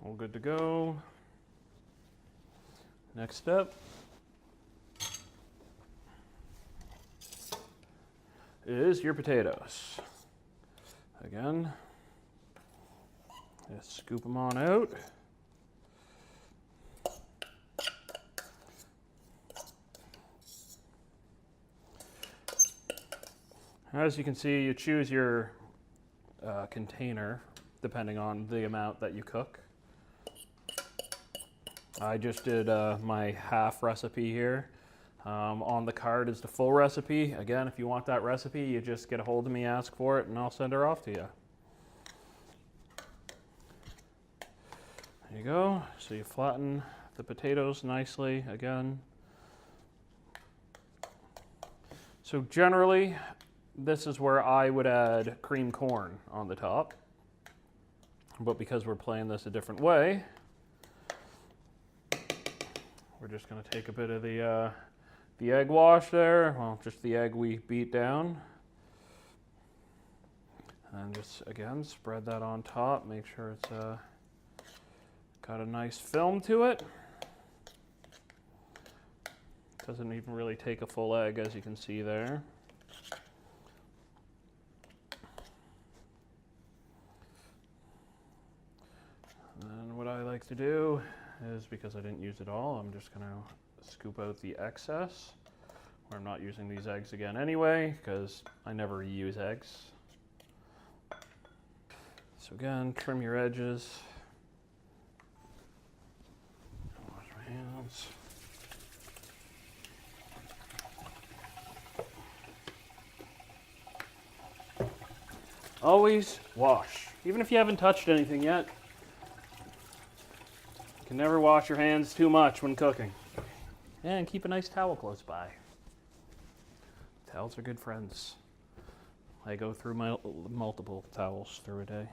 All good to go. Next step is your potatoes. Again, just scoop them on out. As you can see, you choose your container depending on the amount that you cook. I just did my half recipe here. On the card is the full recipe. Again, if you want that recipe, you just get a hold of me, ask for it, and I'll send her off to you. There you go. So you flatten the potatoes nicely again. So generally, this is where I would add cream corn on the top. But because we're playing this a different way, we're just going to take a bit of the egg wash there, well, just the egg we beat down. And just, again, spread that on top. Make sure it's got a nice film to it. Doesn't even really take a full egg, as you can see there. to do is, because I didn't use it all, I'm just gonna scoop out the excess. Or I'm not using these eggs again anyway, because I never reuse eggs. So again, trim your edges. Wash my hands. Always wash. Even if you haven't touched anything yet, you can never wash your hands too much when cooking. And keep a nice towel close by. Towels are good friends. I go through my multiple towels through a day.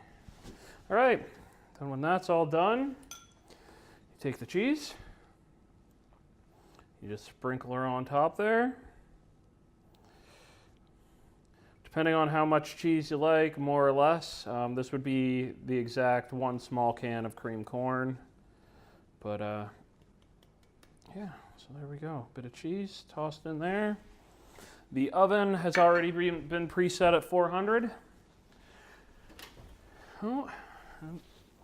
All right, then when that's all done, you take the cheese, you just sprinkle her on top there. Depending on how much cheese you like, more or less, this would be the exact 1 small can of cream corn. But yeah, so there we go. Bit of cheese tossed in there. The oven has already been preset at 400. Oh,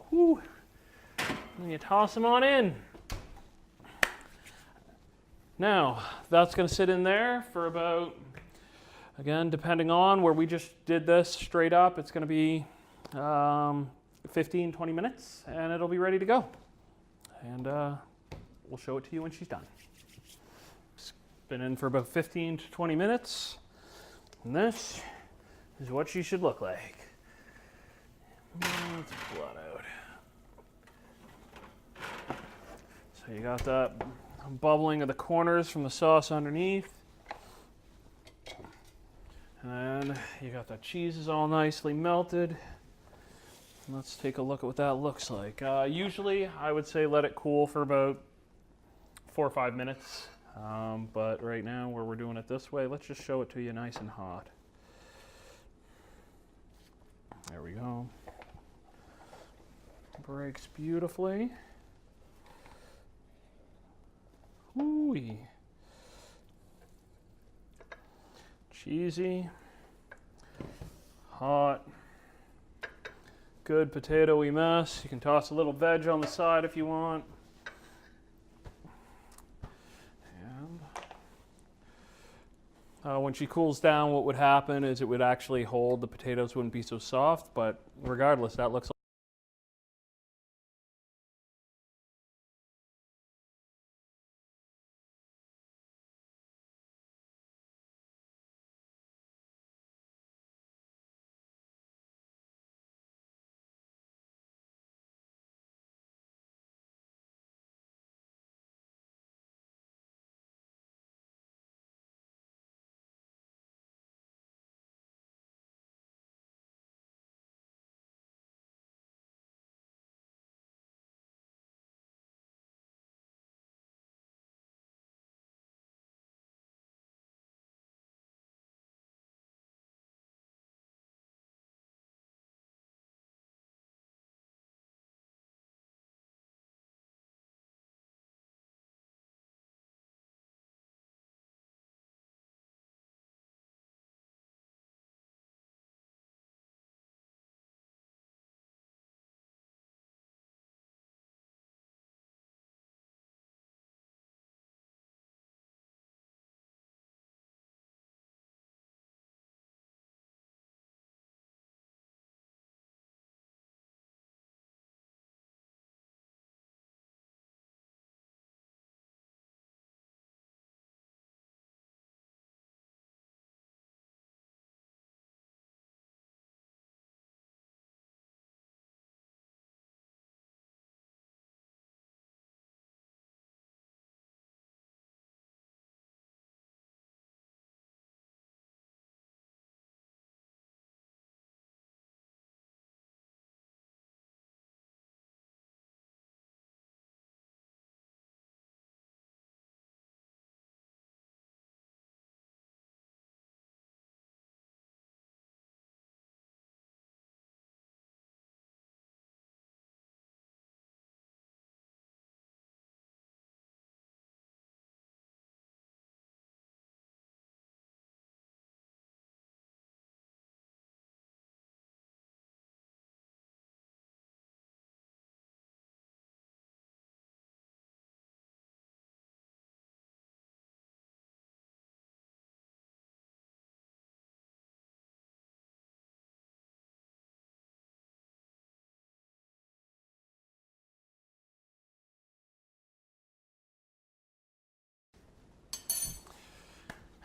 whew. And you toss them on in. Now, that's going to sit in there for about, again, depending on where we just did this straight up, it's going to be 15, 20 minutes, and it'll be ready to go. And we'll show it to you when she's done. It's been in for about 15 to 20 minutes, and this is what she should look like. Let's pull that out. So you got that bubbling of the corners from the sauce underneath. And you got the cheeses all nicely melted. Let's take a look at what that looks like. Usually I would say let it cool for about 4 or 5 minutes. But right now, where we're doing it this way, let's just show it to you nice and hot. There we go. Breaks beautifully. Ooh-wee. Cheesy, hot, good potatoey mess. You can toss a little veg on the side if you want. And when she cools down, what would happen is it would actually hold, the potatoes wouldn't be so soft, but regardless, that looks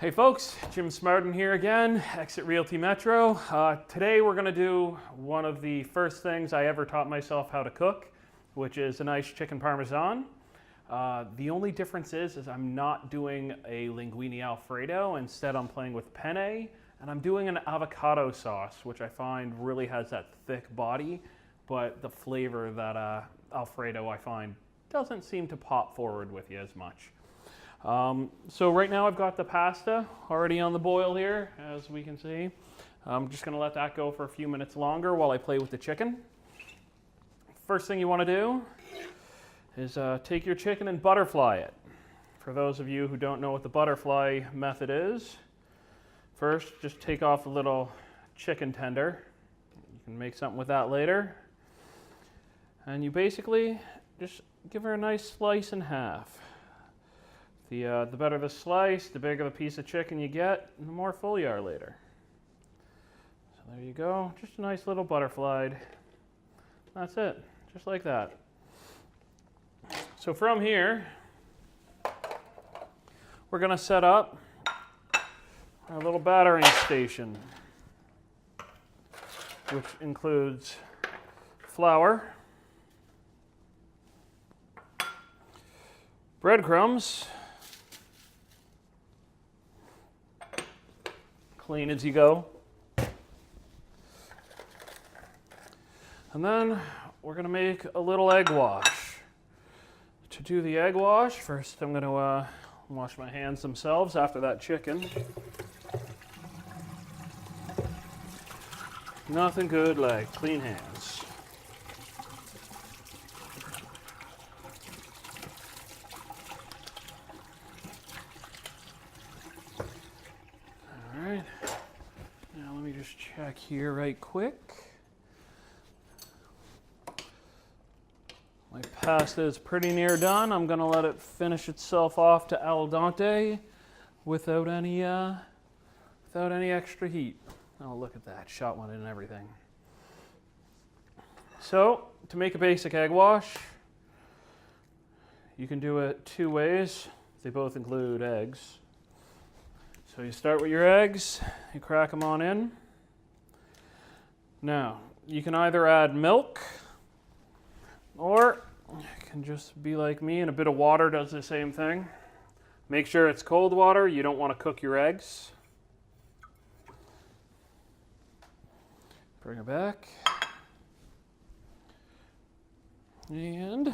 Hey folks, Jim Smartin here again, Exit Realty Metro. Today we're going to do one of the first things I ever taught myself how to cook, which is a nice chicken parmesan. The only difference is I'm not doing a linguine alfredo. Instead I'm playing with penne, and I'm doing an avocado sauce, which I find really has that thick body, but the flavor that alfredo I find doesn't seem to pop forward with you as much. So right now I've got the pasta already on the boil here, as we can see. I'm just going to let that go for a few minutes longer while I play with the chicken. First thing you want to do is take your chicken and butterfly it. For those of you who don't know what the butterfly method is, first just take off a little chicken tender. You can make something with that later. And you basically just give her a nice slice in half. The better the slice, the bigger the piece of chicken you get, and the more full you are later. So there you go, just a nice little butterflied. That's it, just like that. So from here, we're going to set up our little battering station, which includes flour, breadcrumbs, clean as you go. And then we're going to make a little egg wash. To do the egg wash, first I'm going to wash my hands themselves after that chicken. Nothing good like clean hands. Check here right quick. My pasta is pretty near done. I'm going to let it finish itself off to al dente without any extra heat. Oh, look at that. Shot one and everything. So, to make a basic egg wash, you can do it two ways. They both include eggs. So you start with your eggs, you crack them on in. Now, you can either add milk, or you can just be like me, and a bit of water does the same thing. Make sure it's cold water. You don't want to cook your eggs. Bring it back. And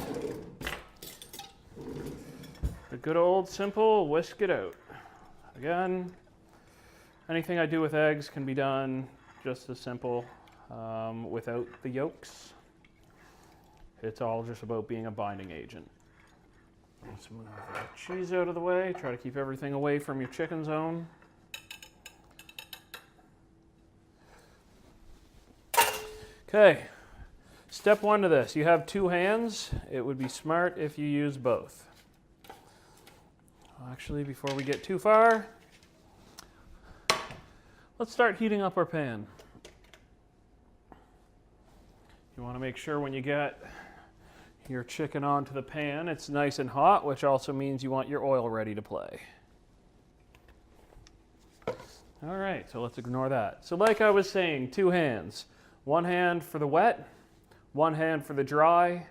the good old simple whisk it out. Again, anything I do with eggs can be done just as simple. Without the yolks. It's all just about being a binding agent. Let's move the cheese out of the way. Try to keep everything away from your chicken zone. Okay, step one to this. You have two hands. It would be smart if you use both. Actually, before we get too far, let's start heating up our pan. You want to make sure when you get your chicken onto the pan, it's nice and hot, which also means you want your oil ready to play. All right, so let's ignore that. So like I was saying, two hands. One hand for the wet, one hand for the dry.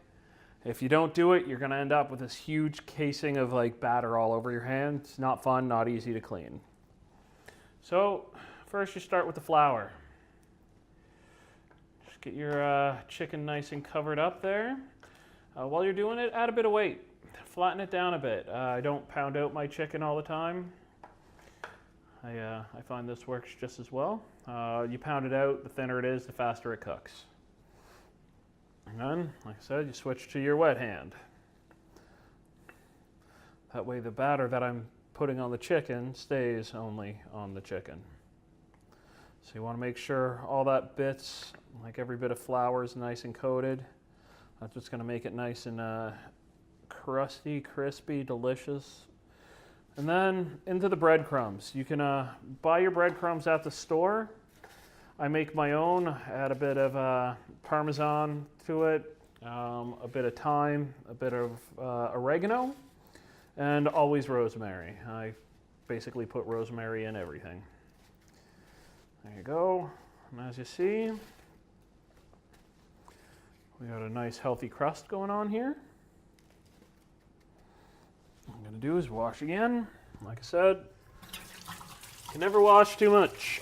If you don't do it, you're going to end up with this huge casing of like batter all over your hand. It's not fun, not easy to clean. So first you start with the flour. Get your chicken nice and covered up there. While you're doing it, add a bit of weight. Flatten it down a bit. I don't pound out my chicken all the time. I find this works just as well. You pound it out, the thinner it is, the faster it cooks. And then, like I said, you switch to your wet hand. That way the batter that I'm putting on the chicken stays only on the chicken. So you want to make sure all that bits, like every bit of flour, is nice and coated. That's what's going to make it nice and crusty, crispy, delicious. And then into the breadcrumbs. You can buy your breadcrumbs at the store. I make my own. Add a bit of Parmesan to it, a bit of thyme, a bit of oregano, and always rosemary. I basically put rosemary in everything. There you go. And as you see, we got a nice healthy crust going on here. What I'm going to do is wash again. Like I said, you can never wash too much.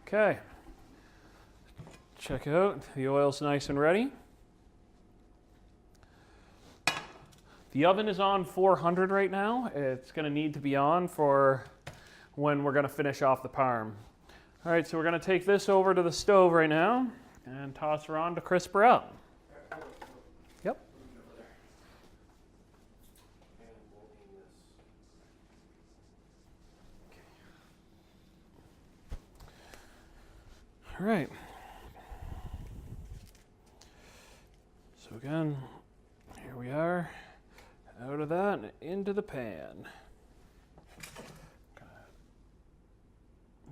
Okay. Check out, the oil's nice and ready. The oven is on 400 right now. It's going to need to be on for when we're going to finish off the parm. All right, so we're going to take this over to the stove right now and toss her on to crisp her up. Yep. All right. So again, here we are. Out of that and into the pan.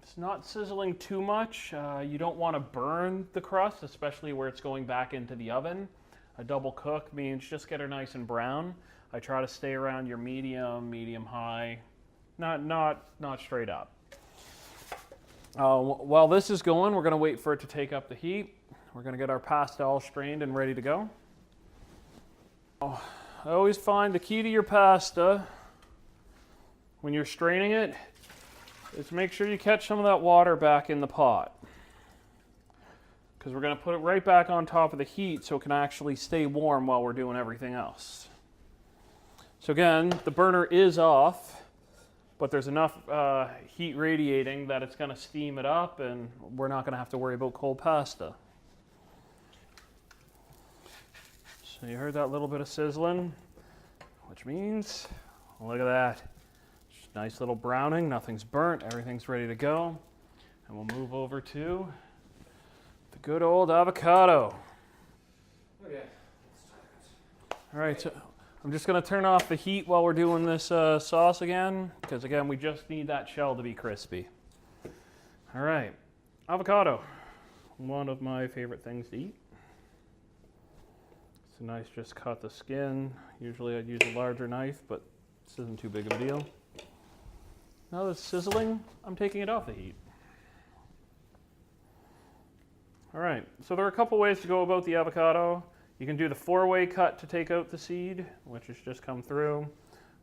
It's not sizzling too much. You don't want to burn the crust, especially where it's going back into the oven. A double cook means just get her nice and brown. I try to stay around your medium high, not straight up. While this is going, we're going to wait for it to take up the heat. We're going to get our pasta all strained and ready to go. I always find the key to your pasta when you're straining it is make sure you catch some of that water back in the pot, because we're going to put it right back on top of the heat so it can actually stay warm while we're doing everything else. So again, the burner is off, but there's enough heat radiating that it's going to steam it up and we're not going to have to worry about cold pasta. So you heard that little bit of sizzling, which means, look at that. Just nice little browning, nothing's burnt, everything's ready to go. And we'll move over to the good old avocado.
Okay.
All right, so I'm just gonna turn off the heat while we're doing this sauce again, because again, we just need that shell to be crispy. All right, avocado, one of my favorite things to eat. It's nice, just cut the skin. Usually I'd use a larger knife, but this isn't too big of a deal. Now that it's sizzling, I'm taking it off the heat. All right, so there are a couple ways to go about the avocado. You can do the 4-way cut to take out the seed, which is just come through.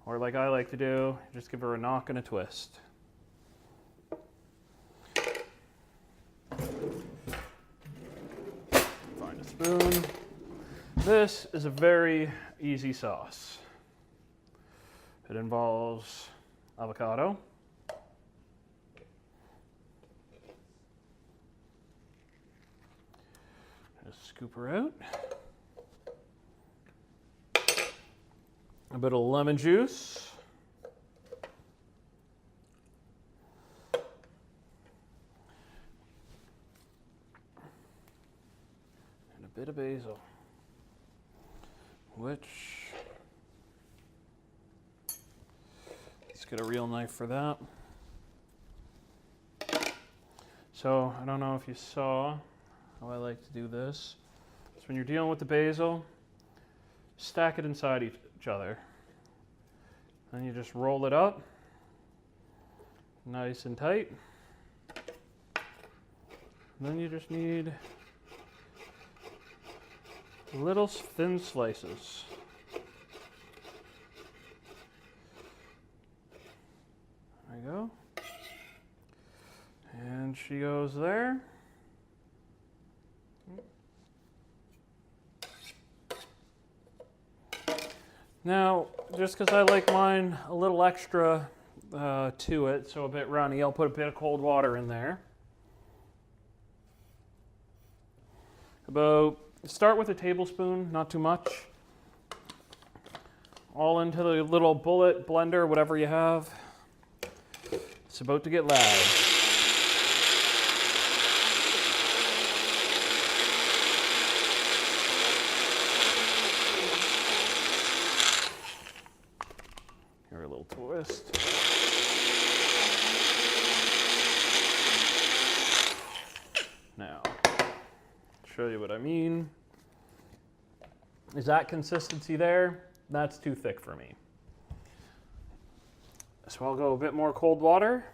Or like I like to do, just give her a knock and a twist. Find a spoon. This is a very easy sauce. It involves avocado, just scoop her out, a bit of lemon juice, and a bit of basil, which, let's get a real knife for that. So I don't know if you saw how I like to do this. So when you're dealing with the basil, stack it inside each other. Then you just roll it up, nice and tight. And then you just need little thin slices. There you go. And she goes there. Now, just because I like mine a little extra to it, so a bit runny, I'll put a bit of cold water in there. Start with a tablespoon, not too much. All into the little bullet blender, whatever you have. It's about to get loud. Here, a little twist. Now, show you what I mean. Is that consistency there? That's too thick for me. So I'll go a bit more cold water,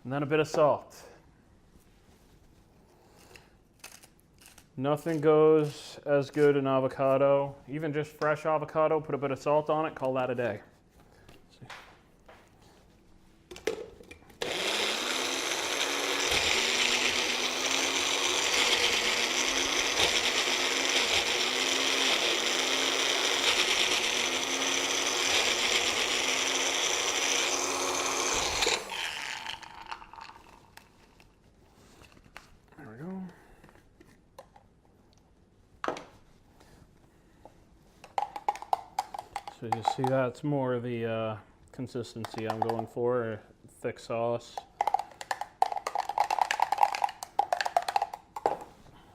and then a bit of salt. Nothing goes as good in avocado. Even just fresh avocado, put a bit of salt on it, call that a day. There we go. So you see that's more the consistency I'm going for, a thick sauce.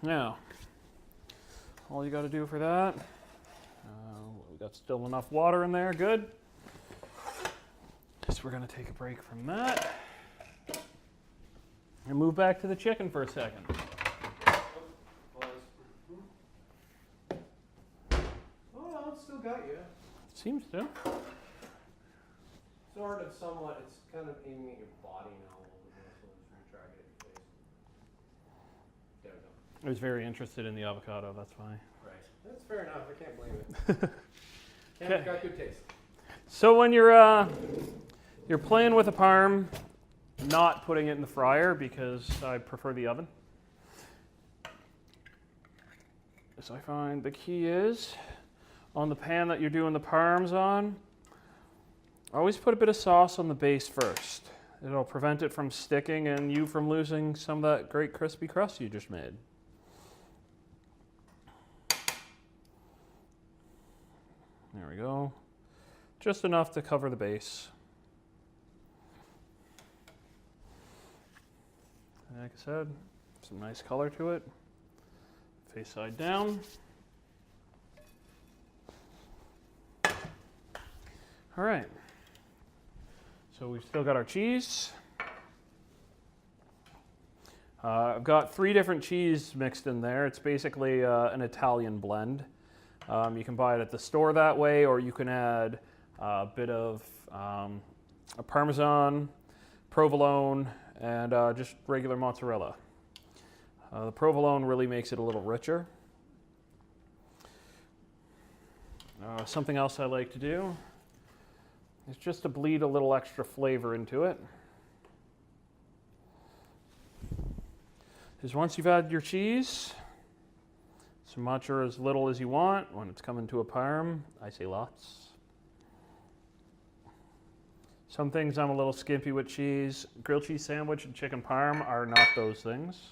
Now, all you got to do for that, we got still enough water in there, good. So we're going to take a break from that and move back to the chicken for a second.
Oh, no, it's still got you.
Seems to.
Sort of, somewhat. It's kind of aiming at your body now a little bit more, so it's going to try to get your face. There we go.
I was very interested in the avocado, that's why.
Right. That's fair enough. I can't blame it.
Okay.
Got good taste.
So when you're playing with a parm, not putting it in the fryer because I prefer the oven. So I find the key is on the pan that you're doing the parms on, always put a bit of sauce on the base first. It'll prevent it from sticking and you from losing some of that great crispy crust you just made. There we go. Just enough to cover the base. Like I said, some nice color to it. Face side down. All right. So we've still got our cheese. I've got 3 different cheese mixed in there. It's basically an Italian blend. You can buy it at the store that way, or you can add a bit of a Parmesan, provolone, and just regular mozzarella. The provolone really makes it a little richer. Something else I like to do is just to bleed a little extra flavor into it. Is once you've added your cheese, so much or as little as you want. When it's coming to a parm, I say lots. Some things I'm a little skimpy with cheese. Grilled cheese sandwich and chicken parm are not those things.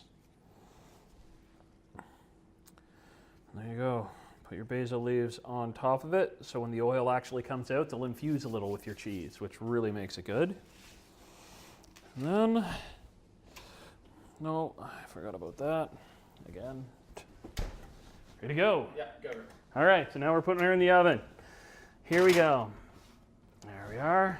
There you go. Put your basil leaves on top of it, so when the oil actually comes out, they'll infuse a little with your cheese, which really makes it good. And then, no, I forgot about that. Again. Ready to go.
Yeah, go.
All right, so now we're putting her in the oven. Here we go. There we are.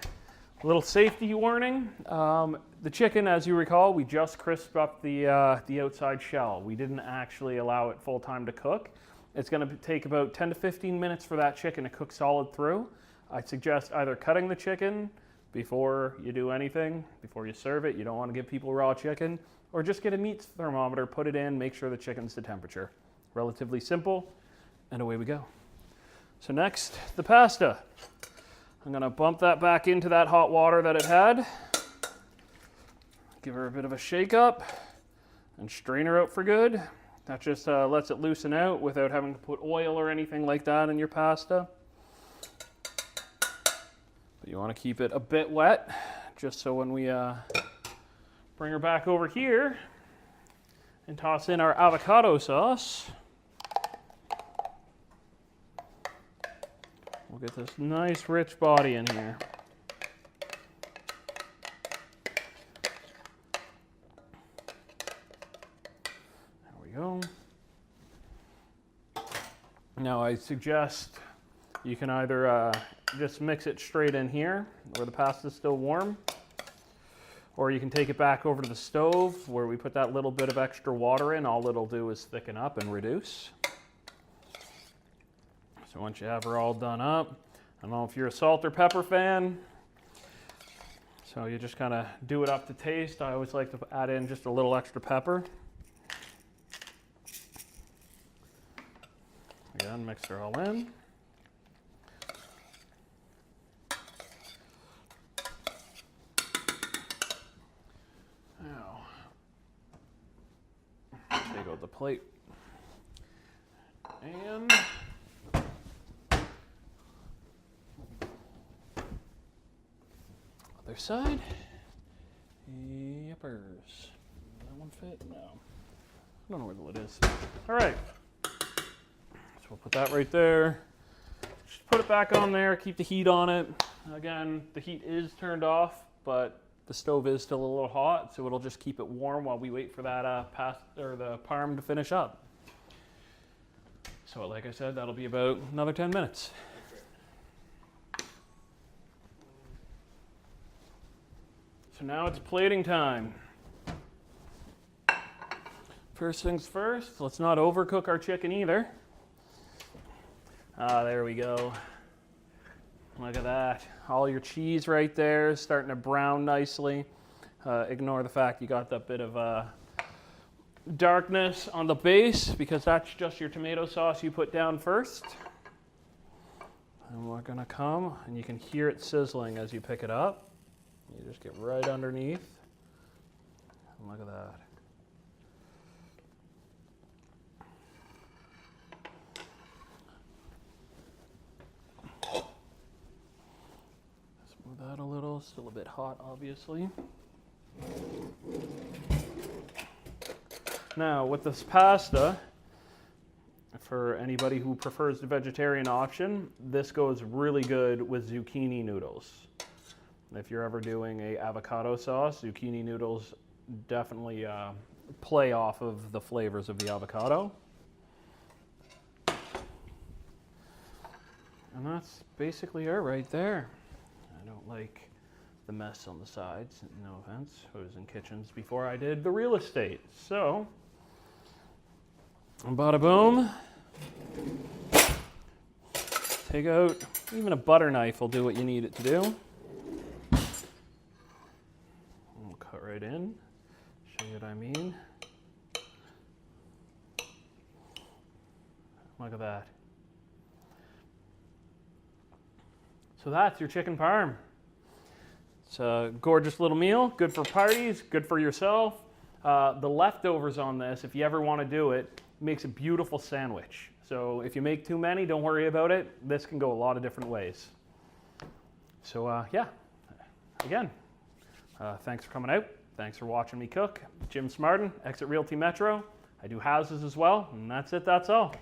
A little safety warning. The chicken, as you recall, we just crisped up the outside shell. We didn't actually allow it full time to cook. It's going to take about 10 to 15 minutes for that chicken to cook solid through. I suggest either cutting the chicken before you do anything, before you serve it. You don't want to give people raw chicken. Or just get a meat thermometer, put it in, make sure the chicken's to temperature. Relatively simple, and away we go. So next, the pasta. I'm going to bump that back into that hot water that it had. Give her a bit of a shake up and strain her out for good. That just lets it loosen out without having to put oil or anything like that in your pasta. But you want to keep it a bit wet, just so when we bring her back over here and toss in our avocado sauce, we'll get this nice rich body in here. Go. Now I suggest you can either just mix it straight in here where the pasta's still warm, or you can take it back over to the stove where we put that little bit of extra water in. All it'll do is thicken up and reduce. So So once you have her all done up, I don't know if you're a salt or pepper fan. So you just kind of do it up to taste. I always like to add in just a little extra pepper. Again, mix her all in. Now, take out the plate. And other side. Yippers. Does that one fit? No. I don't know where the lid is. All right. So we'll put that right there. Just put it back on there. Keep the heat on it. Again, the heat is turned off, but the stove is still a little hot, so it'll just keep it warm while we wait for that the parm to finish up. So like I said, that'll be about another 10 minutes. So now it's plating time. First things first, let's not overcook our chicken either. There we go. Look at that. All your cheese right there is starting to brown nicely. Ignore the fact you got that bit of darkness on the base because that's just your tomato sauce you put down first. And we're gonna come, and you can hear it sizzling as you pick it up. You just get right underneath. And look at that. Smooth that a little, still a bit hot, obviously. Now, with this pasta, for anybody who prefers the vegetarian option, this goes really good with zucchini noodles. If you're ever doing a avocado sauce, zucchini noodles definitely play off of the flavors of the avocado. And that's basically it right there. I don't like the mess on the sides, no offense. I was in kitchens before I did the real estate. So, bada boom. Take out, even a butter knife will do what you need it to do. We'll cut right in, show you what I mean. Look at that. So that's your chicken parm. It's a gorgeous little meal, good for parties, good for yourself. The leftovers on this, if you ever want to do it, makes a beautiful sandwich. So if you make too many, don't worry about it. This can go a lot of different ways. So yeah, again, thanks for coming out. Thanks for watching me cook. Jim Smartin, Exit Realty Metro. I do houses as well, and that's it, that's all.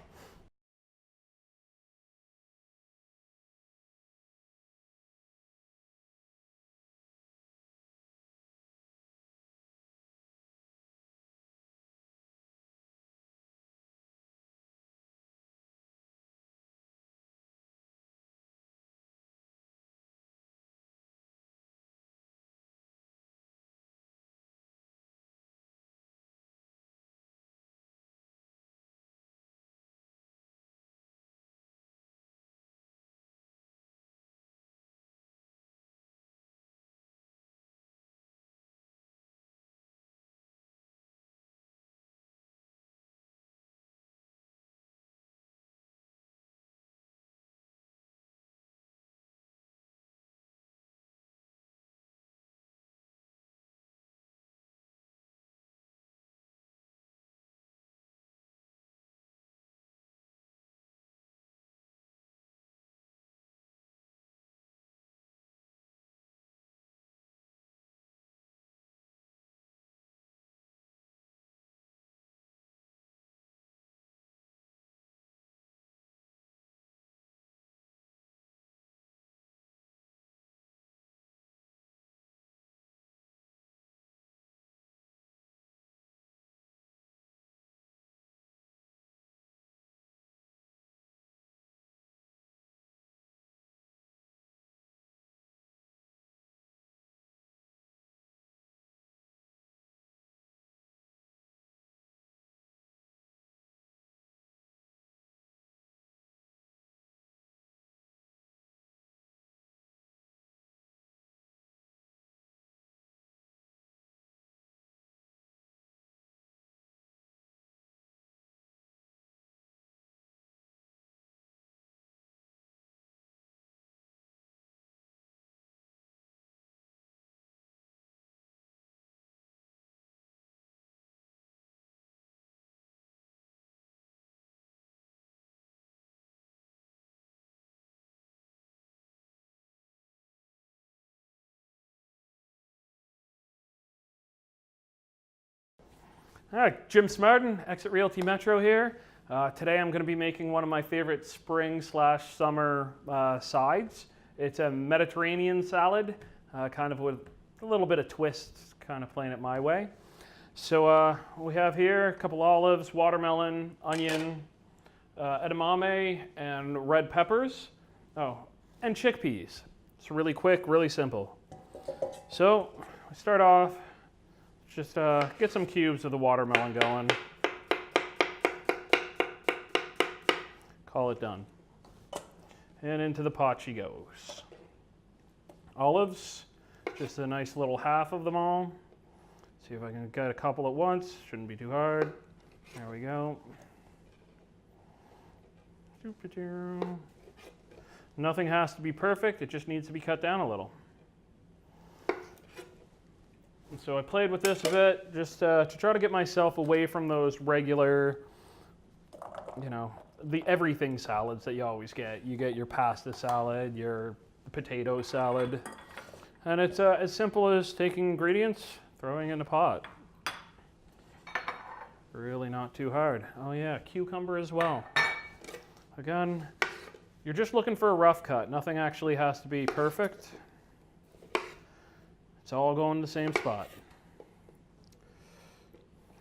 All right, Jim Smartin, Exit Realty Metro here. Today I'm going to be making one of my favorite spring/summer sides. It's a Mediterranean salad, kind of with a little bit of twist, kind of playing it my way. So we have here a couple olives, watermelon, onion, edamame, and red peppers. Oh, and chickpeas. It's really quick, really simple. So we start off, just get some cubes of the watermelon going. Call it done. And into the pot she goes. Olives, just a nice little half of them all. See if I can get a couple at once. Shouldn't be too hard. There we go. Nothing has to be perfect, it just needs to be cut down a little. And so I played with this a bit just to try to get myself away from those regular, the everything salads that you always get. You get your pasta salad, your potato salad, and it's as simple as taking ingredients, throwing in a pot. Really not too hard. Oh yeah, cucumber as well. Again, you're just looking for a rough cut. Nothing actually has to be perfect. It's all going in the same spot.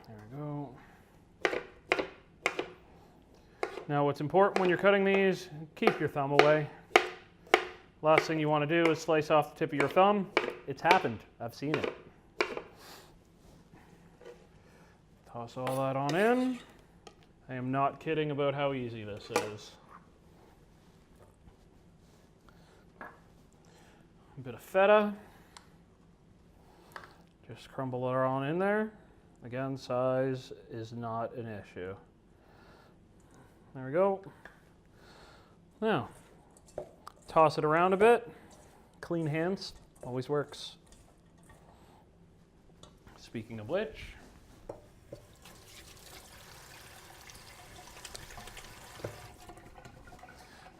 There we go. Now what's important when you're cutting these, keep your thumb away. Last thing you want to do is slice off the tip of your thumb. It's happened. I've seen it. Toss all that on in. I am not kidding about how easy this is. A bit of feta. Just crumble it on in there. Again, size is not an issue. There we go. Now, toss it around a bit. Clean hands always works. Speaking of which,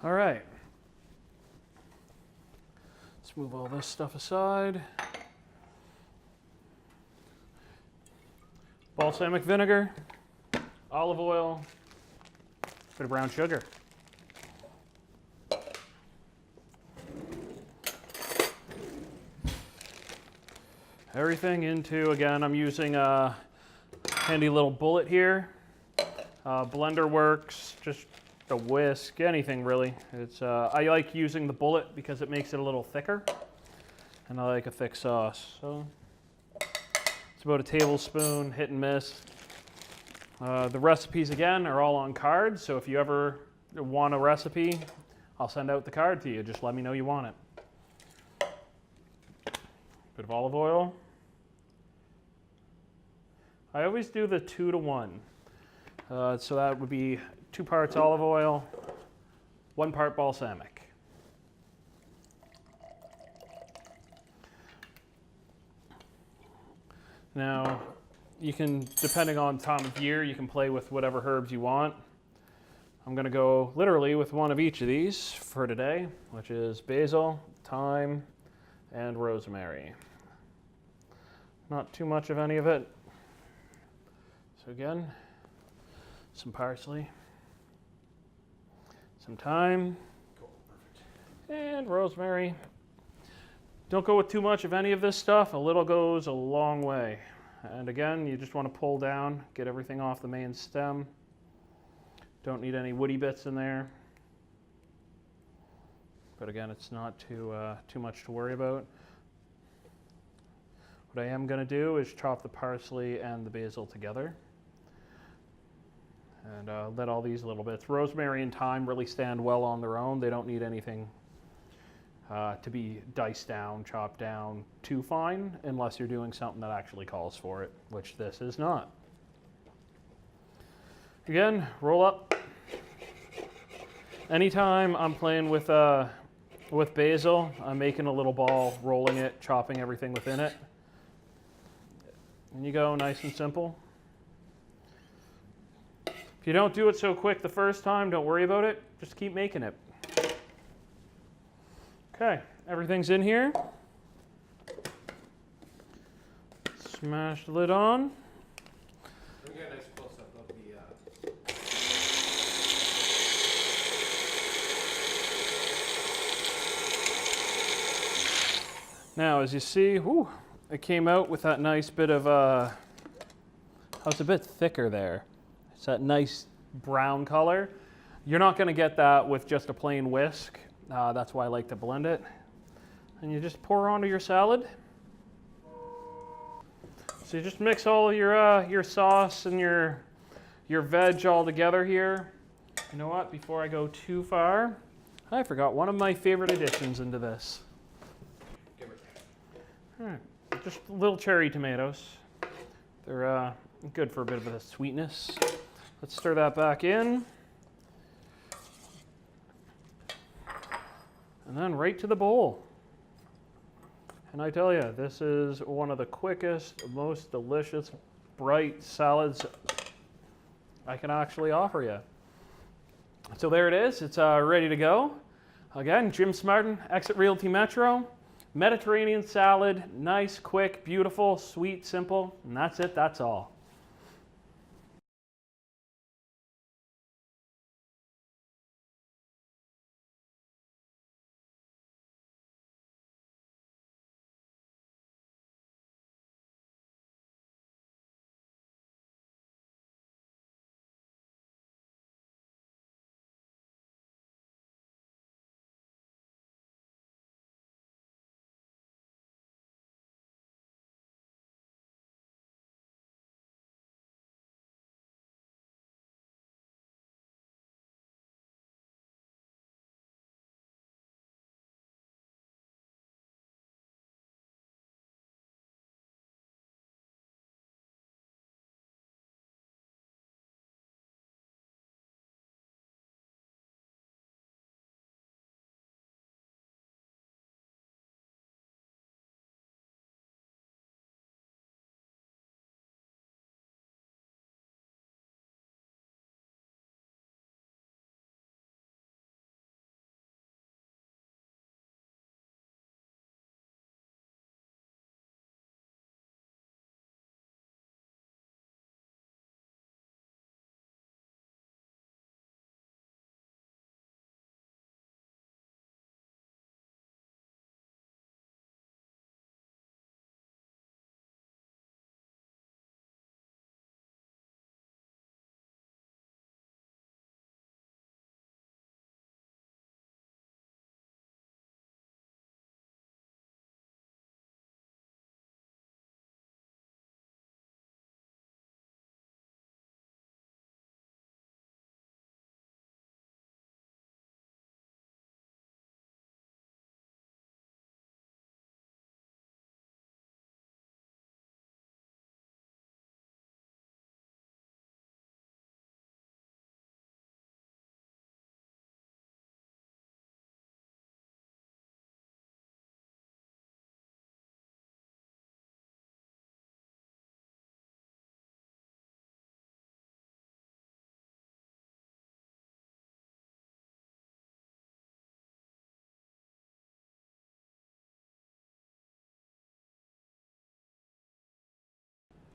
all right. Let's move all this stuff aside. Balsamic vinegar, olive oil, bit of brown sugar. Everything into, again, I'm using a handy little bullet here. Blender works, just a whisk, anything really. I like using the bullet because it makes it a little thicker, and I like a thick sauce. So it's about a tablespoon, hit and miss. The recipes, again, are all on cards, so if you ever want a recipe, I'll send out the card to you. Just let me know you want it. Bit of olive oil. I always do the 2 to 1. So that would be 2 parts olive oil, 1 part balsamic. Now, you can, depending on time of year, you can play with whatever herbs you want. I'm going to go literally with one of each of these for today, which is basil, thyme, and rosemary. Not too much of any of it. So again, some parsley, some thyme, and rosemary. Don't go with too much of any of this stuff. A little goes a long way. And again, you just want to pull down, get everything off the main stem. Don't need any woody bits in there. But again, it's not too much to worry about. What I am going to do is chop the parsley and the basil together. And let all these little bits. Rosemary and thyme really stand well on their own. They don't need anything to be diced down, chopped down too fine, unless you're doing something that actually calls for it, which this is not. Again, roll up. Anytime I'm playing with basil, I'm making a little ball, rolling it, chopping everything within it. And you go, nice and simple. If you don't do it so quick the first time, don't worry about it. Just keep making it. Okay, everything's in here. Smash the lid on.
We got a nice close up of the.
Now, as you see, whew, it came out with that nice bit of, it's a bit thicker there. It's that nice brown color. You're not going to get that with just a plain whisk. That's why I like to blend it. And you just pour onto your salad. So you just mix all of your sauce and your veg all together here. You know what? Before I go too far, I forgot one of my favorite additions into this. Just little cherry tomatoes. They're good for a bit of a sweetness. Let's stir that back in. And then right to the bowl. And I tell you, this is one of the quickest, most delicious, bright salads I can actually offer you. So there it is. It's ready to go. Again, Jim Smartin, Exit Realty Metro. Mediterranean salad, nice, quick, beautiful, sweet, simple, and that's it, that's all.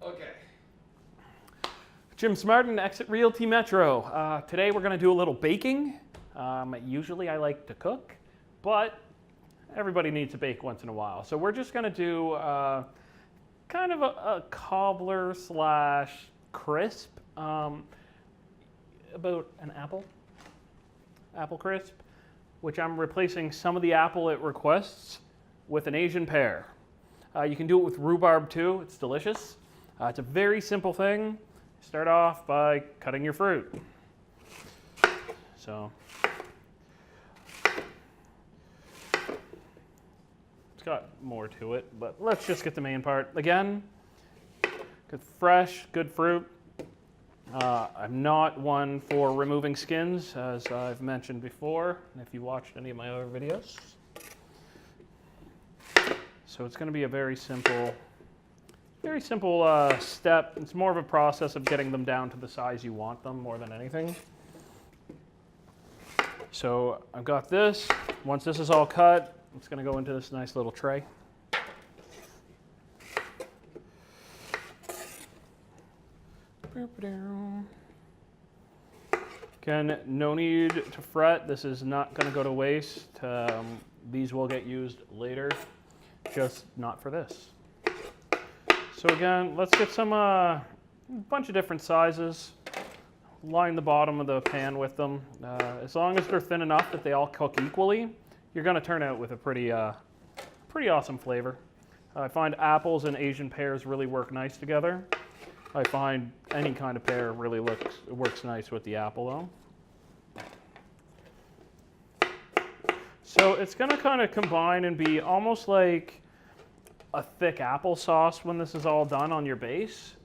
Okay.
Jim Smartin, Exit Realty Metro. Today we're going to do a little baking. Usually I like to cook, but everybody needs to bake once in a while. So we're just going to do kind of a cobbler slash crisp, about an apple crisp, which I'm replacing some of the apple it requests with an Asian pear. You can do it with rhubarb too, it's delicious. It's a very simple thing. Start off by cutting your fruit. So it's got more to it, but let's just get the main part. Again, good fresh, good fruit. I'm not one for removing skins, as I've mentioned before, if you watched any of my other videos. So it's going to be a very simple step. It's more of a process of getting them down to the size you want them more than anything. So I've got this. Once this is all cut, it's going to go into this nice little tray. Again, no need to fret. This is not going to go to waste. These will get used later, just not for this. So again, let's get some bunch of different sizes. Line the bottom of the pan with them. As long as they're thin enough that they all cook equally, you're going to turn out with a pretty awesome flavor. I find apples and Asian pears really work nice together. I find any kind of pear really works nice with the apple though. So it's going to kind of combine and be almost like a thick applesauce when this is all done on your base.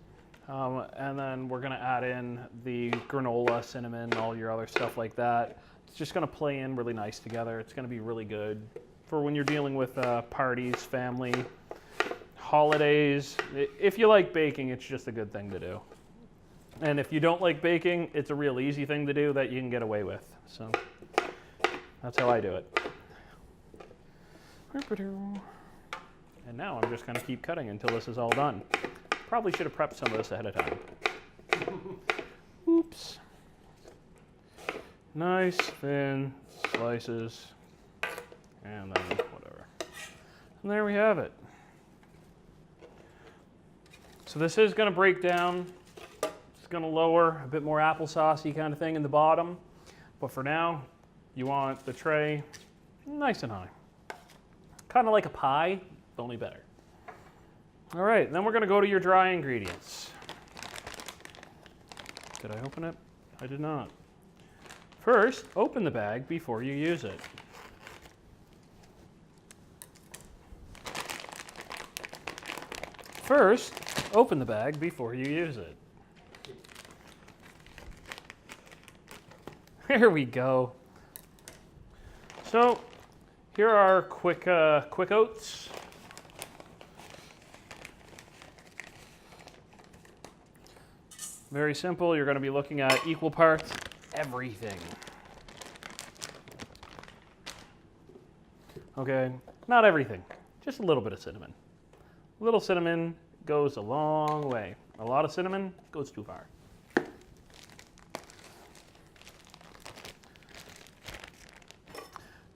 And then we're going to add in the granola, cinnamon, all your other stuff like that. It's just going to play in really nice together. It's going to be really good for when you're dealing with parties, family, holidays. If you like baking, it's just a good thing to do. And if you don't like baking, it's a real easy thing to do that you can get away with. So that's how I do it. And now I'm just going to keep cutting until this is all done. Probably should have prepped some of this ahead of time. Oops. Nice thin slices. And then whatever. And there we have it. So this is going to break down. It's going to lower a bit more applesauce-y kind of thing in the bottom. But for now, you want the tray nice and high. Kind of like a pie, only better. All right, then we're going to go to your dry ingredients. Did I open it? I did not. First, open the bag before you use it. First, open the bag before you use it. There we go. So, here are quick oats. Very simple. You're going to be looking at equal parts everything. Okay, not everything, just a little bit of cinnamon. A little cinnamon goes a long way. A lot of cinnamon goes too far.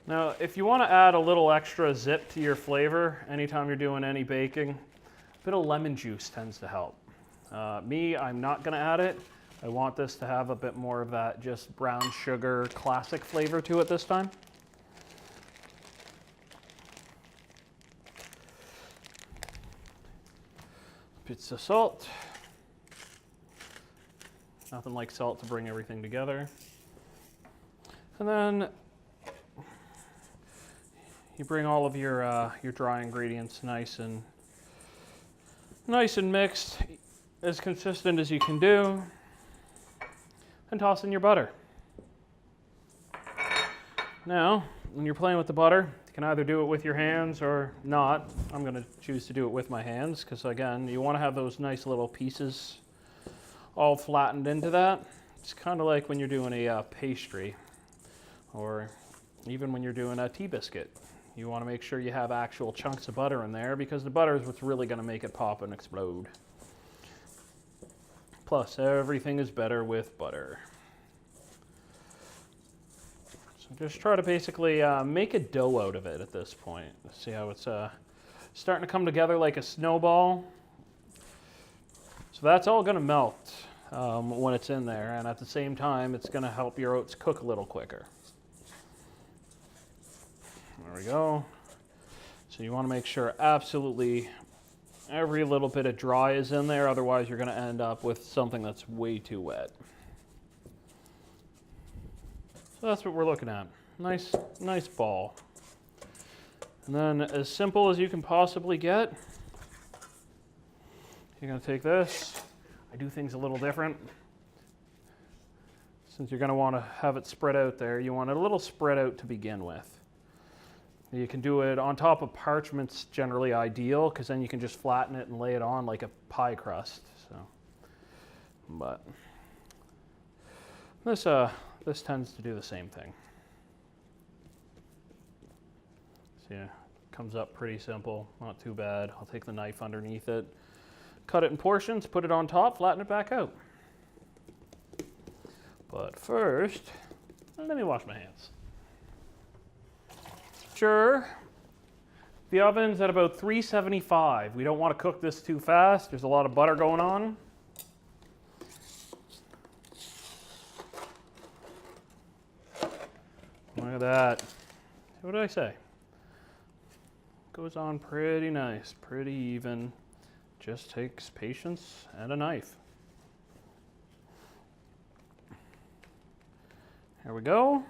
Now, if you want to add a little extra zip to your flavor anytime you're doing any baking, a bit of lemon juice tends to help. I'm not going to add it. I want this to have a bit more of that just brown sugar classic flavor to it this time. Bits of salt. Nothing like salt to bring everything together. And then you bring all of your dry ingredients nice and mixed, as consistent as you can do, and toss in your butter. Now, when you're playing with the butter, you can either do it with your hands or not. I'm going to choose to do it with my hands because, again, you want to have those nice little pieces all flattened into that. It's kind of like when you're doing a pastry or even when you're doing a tea biscuit. You want to make sure you have actual chunks of butter in there because the butter is what's really going to make it pop and explode. Plus, everything is better with butter. So just try to basically make a dough out of it at this point. See how it's starting to come together like a snowball. So that's all going to melt when it's in there, and at the same time, it's going to help your oats cook a little quicker. There we go. So you want to make sure absolutely every little bit of dry is in there, otherwise you're going to end up with something that's way too wet. So that's what we're looking at. Nice ball. And then as simple as you can possibly get, you're going to take this. I do things a little different. Since you're going to want to have it spread out there, you want it a little spread out to begin with. You can do it on top of parchment's generally ideal because then you can just flatten it and lay it on like a pie crust. So, but this tends to do the same thing. So yeah, comes up pretty simple, not too bad. I'll take the knife underneath it, cut it in portions, put it on top, flatten it back out. But first, let me wash my hands. Sure. The oven's at about 375. We don't want to cook this too fast. There's a lot of butter going on. Look at that. What did I say? Goes on pretty nice, pretty even. Just takes patience and a knife. Here we go.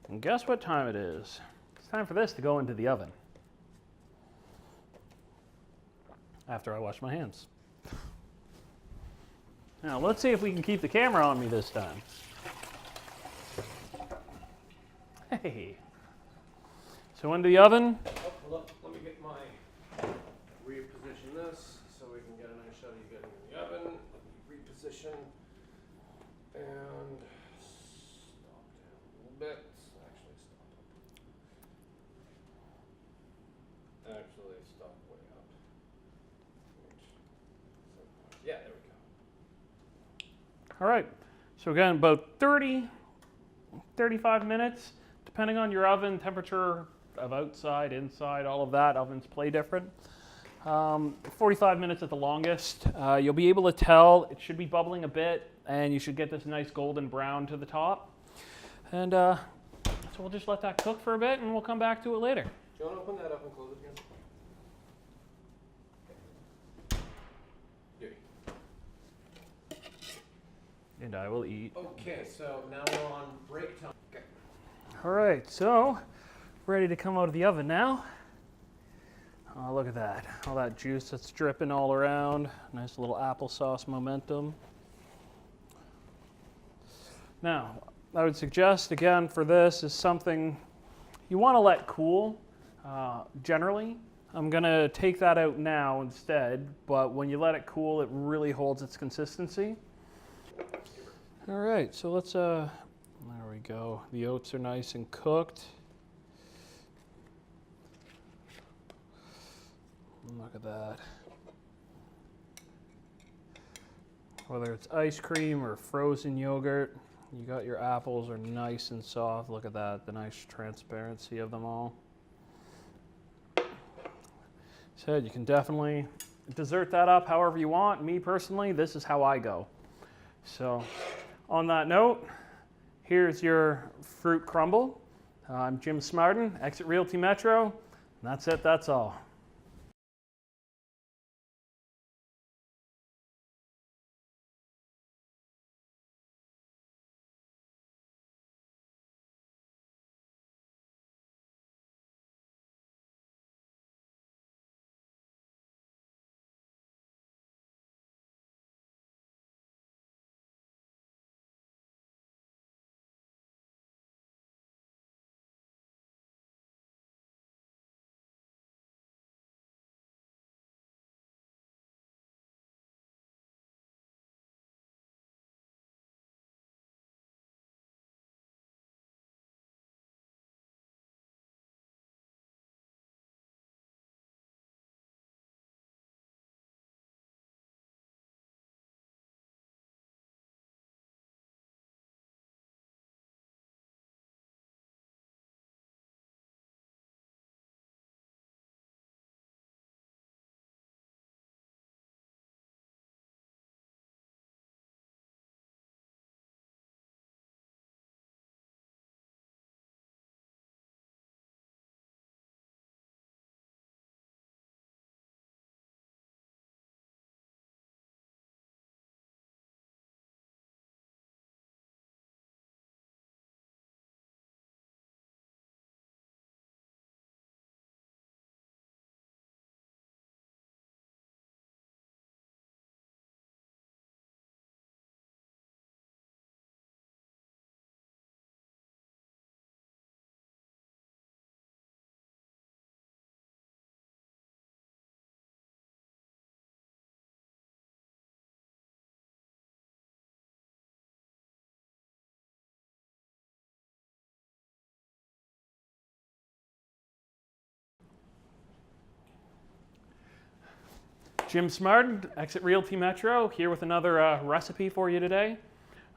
And guess what time it is? It's time for this to go into the oven. After I wash my hands. Now let's see if we can keep the camera on me this time. Hey. So into the oven.
Oh, let me get my, reposition this so we can get a nice shot of you getting in the oven. Let me reposition and stop down a little bit. Actually stop way up. Yeah, there we go.
All right. So again, about 30, 35 minutes, depending on your oven temperature of outside, inside, all of that. Ovens play different. 45 minutes at the longest. You'll be able to tell it should be bubbling a bit, and you should get this nice golden brown to the top. And so we'll just let that cook for a bit, and we'll come back to it later.
Do you want to open that up and close it again?
And I will eat.
Okay, so now we're on break time. Okay.
All right, so ready to come out of the oven now. Oh, look at that. All that juice that's dripping all around. Nice little applesauce momentum. Now, I would suggest, again, for this is something you want to let cool, generally. I'm going to take that out now instead, but when you let it cool, it really holds its consistency. All right, so let's, there we go. The oats are nice and cooked. Look at that. Whether it's ice cream or frozen yogurt, you got your apples are nice and soft. Look at that, the nice transparency of them all. So you can definitely dessert that up however you want. Me personally, this is how I go. So on that note, here's your fruit crumble. I'm Jim Smarden, Exit Realty Metro. And that's it, that's all. Jim Smarden, Exit Realty Metro, here with another recipe for you today.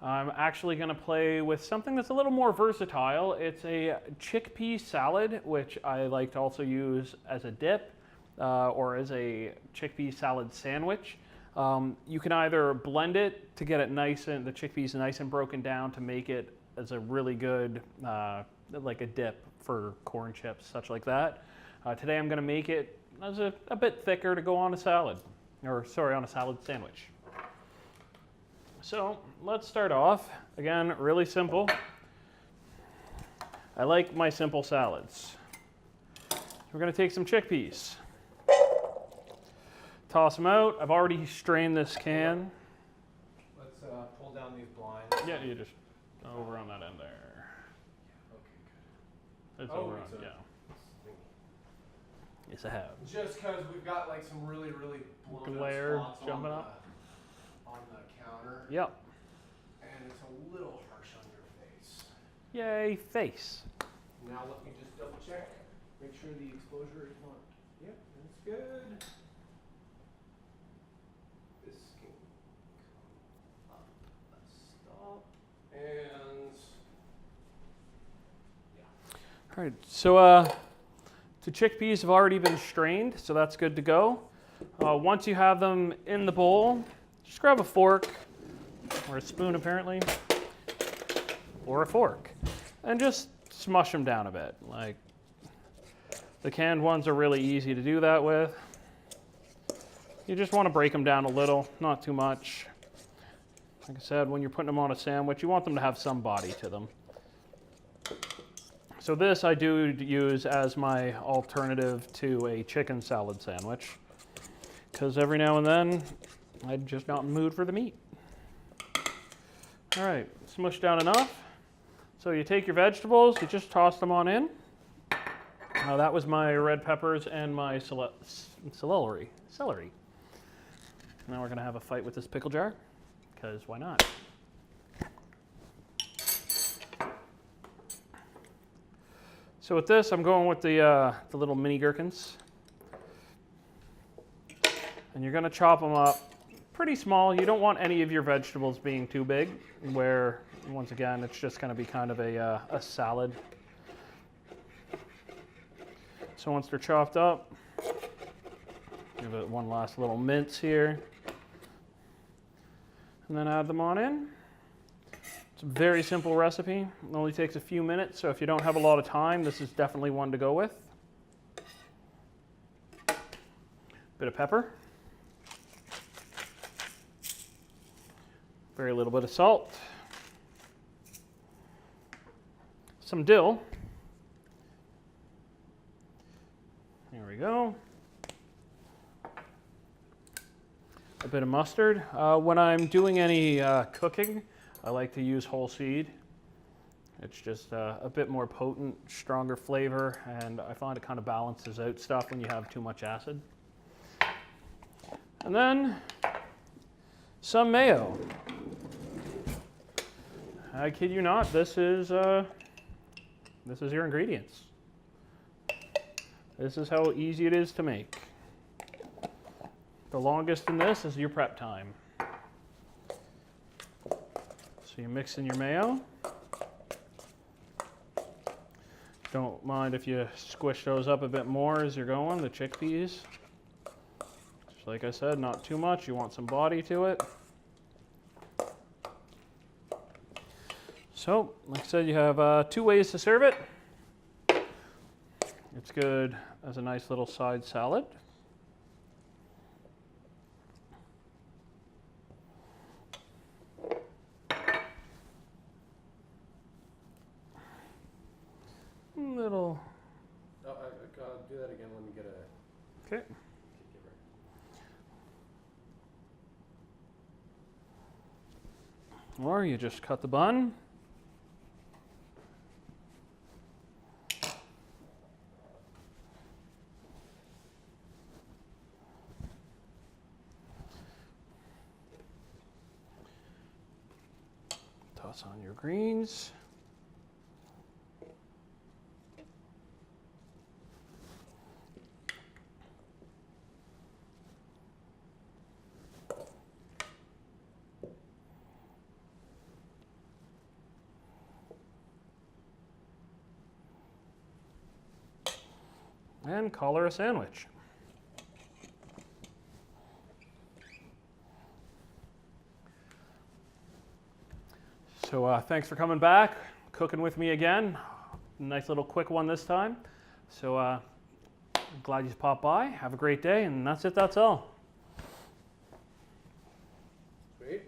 I'm actually going to play with something that's a little more versatile. It's a chickpea salad, which I like to also use as a dip or as a chickpea salad sandwich. You can either blend it to get it nice and the chickpeas nice and broken down to make it as a really good, like a dip for corn chips, such like that. Today I'm going to make it as a bit thicker to go on a salad, or sorry, on a salad sandwich. So let's start off. Again, really simple. I like my simple salads. We're going to take some chickpeas. Toss them out. I've already strained this can.
Let's pull down these blinds.
Yeah, you just over on that end there.
Okay, good.
It's
Oh,
over on,
it's a-
yeah. Yes, I have.
Just because we've got like some really blown
Glare
up spots
jumping up.
on the counter,
Yep.
and it's a little harsh on your face.
Yay, face.
Now let me just double check, make sure the exposure is not. Yep, that's good. This can come up. Let's stop. And
All right, so the chickpeas have already been strained, so that's good to go. Once you have them in the bowl, just grab a fork, or a spoon apparently, or a fork, and just smush them down a bit. Like, the canned ones are really easy to do that with. You just want to break them down a little, not too much. Like I said, when you're putting them on a sandwich, you want them to have some body to them. So this I do use as my alternative to a chicken salad sandwich, because every now and then I'm just not in the mood for the meat. All right, smush down enough. So you take your vegetables, you just toss them on in. Now that was my red peppers and my celery. Now we're gonna have a fight with this pickle jar, because why not? So with this, I'm going with the little mini gherkins. And you're gonna chop them up pretty small. You don't want any of your vegetables being too big, where, once again, it's just gonna be kind of a salad. So once they're chopped up, give it one last little mince here. And then add them on in. It's a very simple recipe. It only takes a few minutes, so if you don't have a lot of time, this is definitely one to go with. Bit of pepper. Very little bit of salt. Some dill. There we go. A bit of mustard. When I'm doing any cooking, I like to use whole seed. It's just a bit more potent, stronger flavor, and I find it kind of balances out stuff when you have too much acid. And then some mayo. I kid you not, this is your ingredients. This is how easy it is to make. The longest in this is your prep time. So you mix in your mayo. Don't mind if you squish those up a bit more as you're going, the chickpeas. Just like I said, not too much. You want some body to it. So, like I said, you have 2 ways to serve it. It's good as a nice little side salad. Little.
oh, I gotta do that again. Let me get a.
Okay. Or you just cut the bun. Toss on your greens. and call her a sandwich. So thanks for coming back, cooking with me again. Nice little quick one this time. So I'm glad you popped by. Have a great day, and that's it, that's all.
Sweet.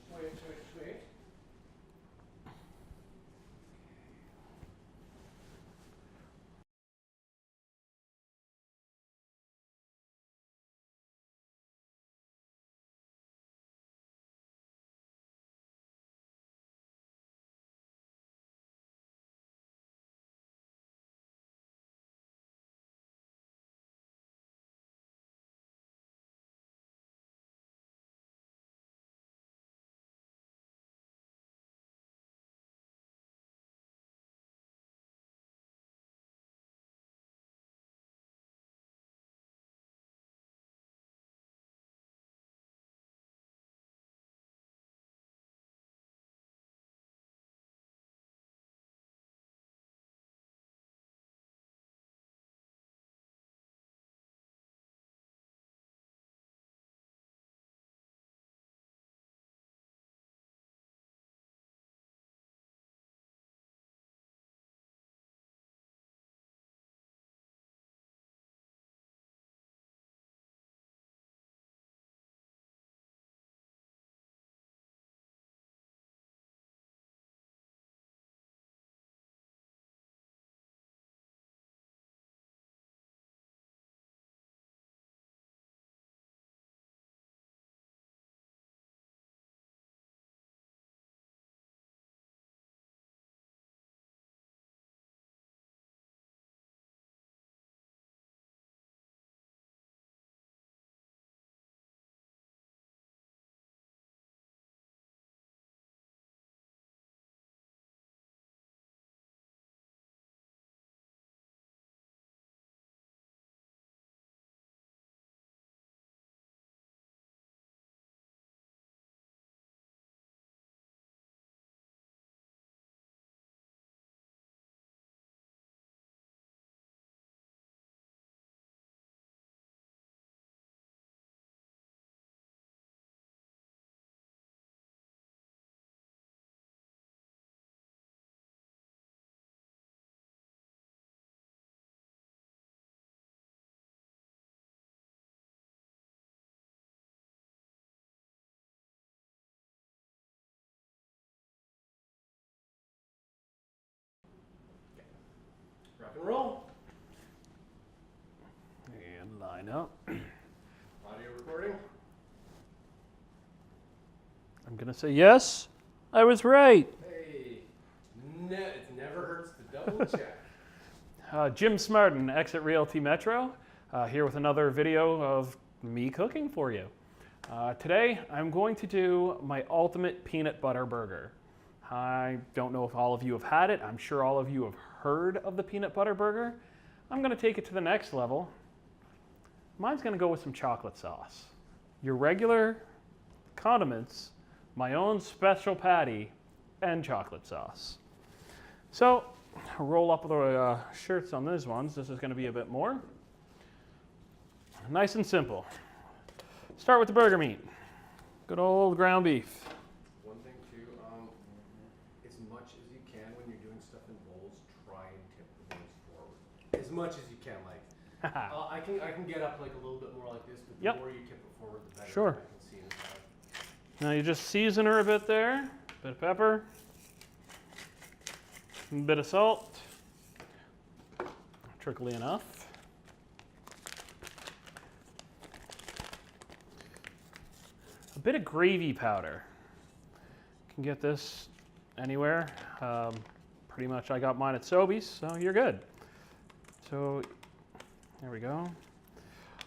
Sweet. Rock and roll.
And line up.
Audio recording.
I'm going to say yes, I was right.
Hey, it never hurts to double check.
Jim Smartin, Exit Realty Metro, here with another video of me cooking for you. Today, I'm going to do my ultimate peanut butter burger. I don't know if all of you have had it. I'm sure all of you have heard of the peanut butter burger. I'm going to take it to the next level. Mine's going to go with some chocolate sauce. Your regular condiments, my own special patty, and chocolate sauce. So, roll up the shirts on these ones. This is going to be a bit more. Nice and simple. Start with the burger meat. Good old ground beef.
One thing too, as much as you can when you're doing stuff in bowls, try and tip the bowls forward. As much as you can, like. I can get up like a little bit more like this, but the more you tip it forward, the better.
Sure.
I can see inside.
Now you just season her a bit there. Bit of pepper. A bit of salt. Trickly enough. A bit of gravy powder. You can get this anywhere. Pretty much I got mine at Sobeys, so you're good. So there we go.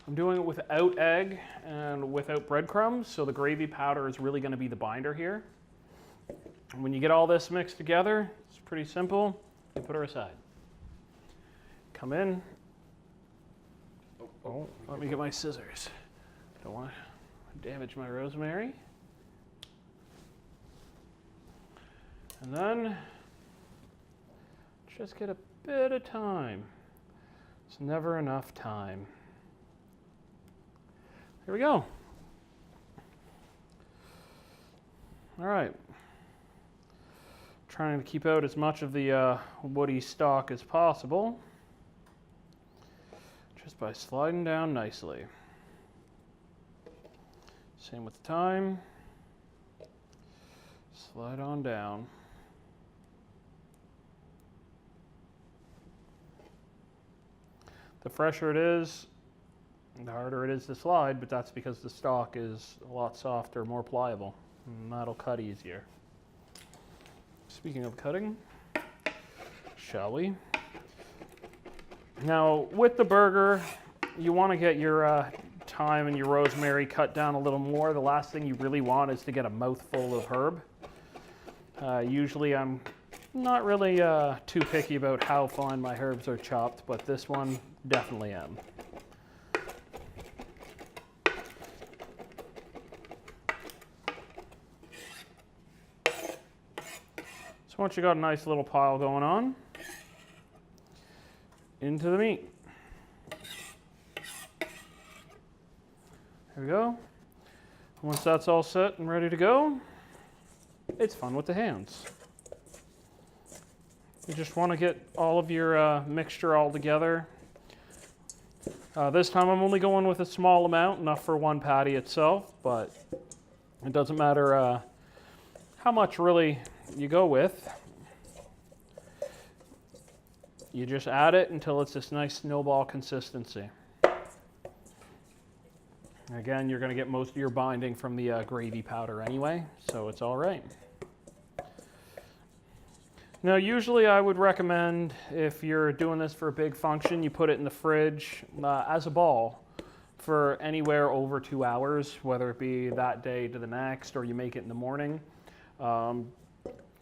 I'm doing it without egg and without breadcrumbs, so the gravy powder is really going to be the binder here. And when you get all this mixed together, it's pretty simple. You put her aside. Come in. Oh, let me get my scissors. Don't want to damage my rosemary. And then just get a bit of time. It's never enough time. Here we go. All right. Trying to keep out as much of the woody stalk as possible, just by sliding down nicely. Same with the thyme. Slide on down. The fresher it is, the harder it is to slide, but that's because the stalk is a lot softer, more pliable, and that'll cut easier. Speaking of cutting, shall we? Now, with the burger, you want to get your thyme and your rosemary cut down a little more. The last thing you really want is to get a mouthful of herb. Usually I'm not really too picky about how fine my herbs are chopped, but this one definitely am. So once you got a nice little pile going on, into the meat. There we go. Once that's all set and ready to go, it's fun with the hands. You just want to get all of your mixture all together. This time I'm only going with a small amount, enough for one patty itself, but it doesn't matter how much really you go with. You just add it until it's this nice snowball consistency. Again, you're going to get most of your binding from the gravy powder anyway, so it's all right. Now, usually I would recommend, if you're doing this for a big function, you put it in the fridge as a ball for anywhere over 2 hours, whether it be that day to the next or you make it in the morning.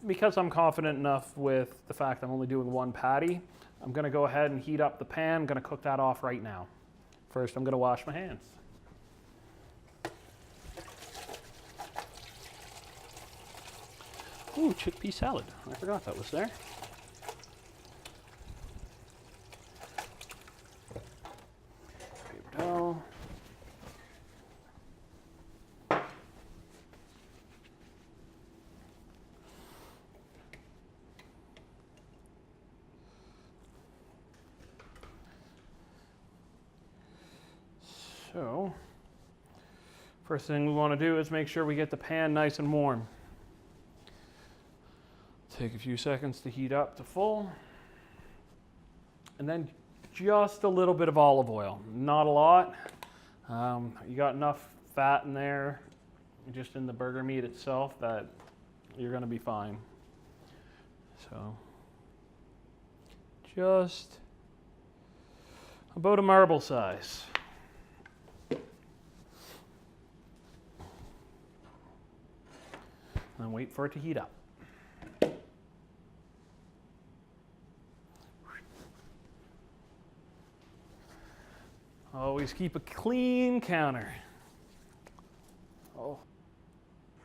Because I'm confident enough with the fact I'm only doing one patty, I'm going to go ahead and heat up the pan. I'm going to cook that off right now. First, I'm going to wash my hands. Ooh, chickpea salad. I forgot that was there. Paper towel. So, first thing we want to do is make sure we get the pan nice and warm. Take a few seconds to heat up to full. And then just a little bit of olive oil, not a lot. You got enough fat in there, just in the burger meat itself, that you're going to be fine. So, just about a marble size. And wait for it to heat up. Always keep a clean counter. Oh.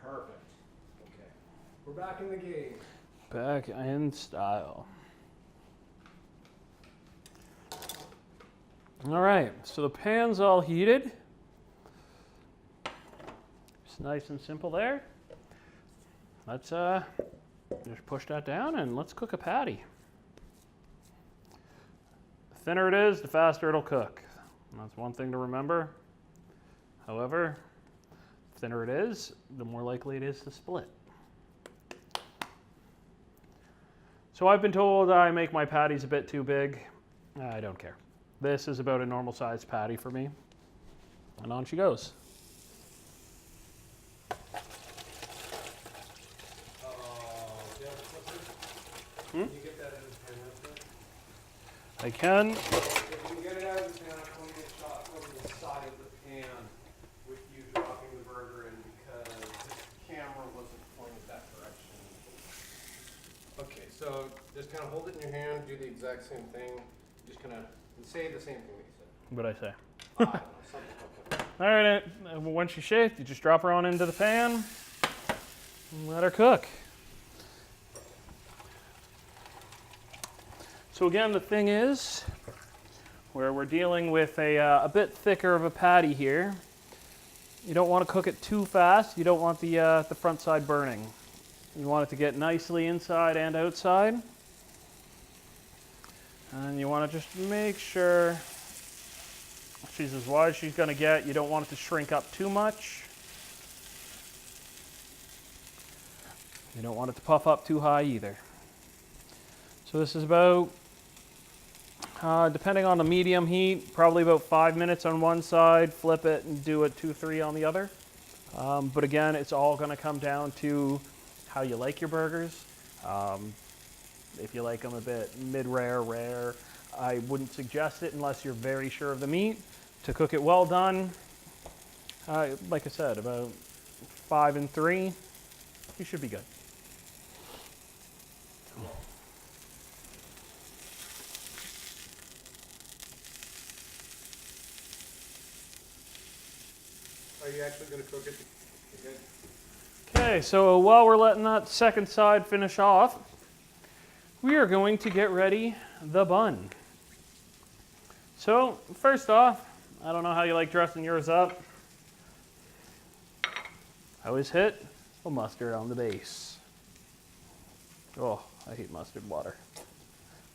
Perfect. Okay. We're back in the game.
Back in style. All right, so the pan's all heated. It's nice and simple there. Let's just push that down and let's cook a patty. The thinner it is, the faster it'll cook. That's one thing to remember. However, the thinner it is, the more likely it is to split. So I've been told I make my patties a bit too big. I don't care. This is about a normal sized patty for me. And on she goes.
Can you get that in the pan real quick?
I can.
If you can get it out of the pan, I want to get shot from the side of the pan with you dropping the burger in because the camera wasn't pointed that direction. Okay, so just kind of hold it in your hand, do the exact same thing. Just kind of say the same thing that you said.
What'd I say?
I don't know, something like that.
All right, once she's shaped, you just drop her on into the pan and let her cook. So again, the thing is, where we're dealing with a bit thicker of a patty here, you don't want to cook it too fast. You don't want the front side burning. You want it to get nicely inside and outside. And you want to just make sure she's as wide as she's going to get. You don't want it to shrink up too much. You don't want it to puff up too high either. So this is about, depending on the medium heat, probably about 5 minutes on one side, flip it and do it 2-3 on the other. But again, it's all going to come down to how you like your burgers. If you like them a bit mid-rare, rare, I wouldn't suggest it unless you're very sure of the meat. To cook it well done, like I said, about 5 and 3, you should be good.
Are you actually going to cook it again?
Okay, so while we're letting that second side finish off, we are going to get ready the bun. So first off, I don't know how you like dressing yours up. I always hit a mustard on the base. Oh, I hate mustard water.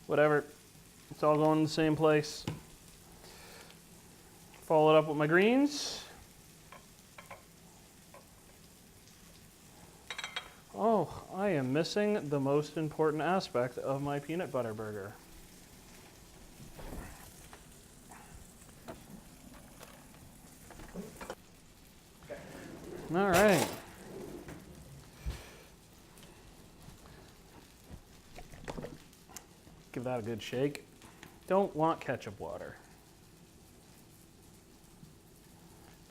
Whatever, it's all going in the same place. Follow it up with my greens. Oh, I am missing the most important aspect of my peanut butter burger. All right. Give that a good shake. Don't want ketchup water.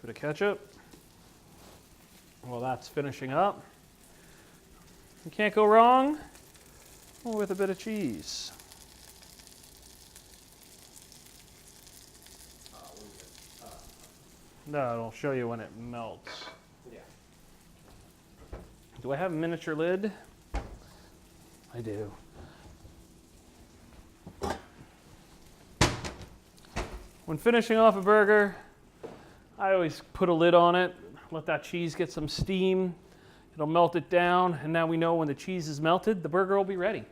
Bit of ketchup. Well, that's finishing up. You can't go wrong with a bit of cheese. No, it'll show you when it melts.
Yeah.
Do I have a miniature lid? I do. When finishing off a burger, I always put a lid on it, let that cheese get some steam. It'll melt it down, and now we know when the cheese is melted, the burger will be ready.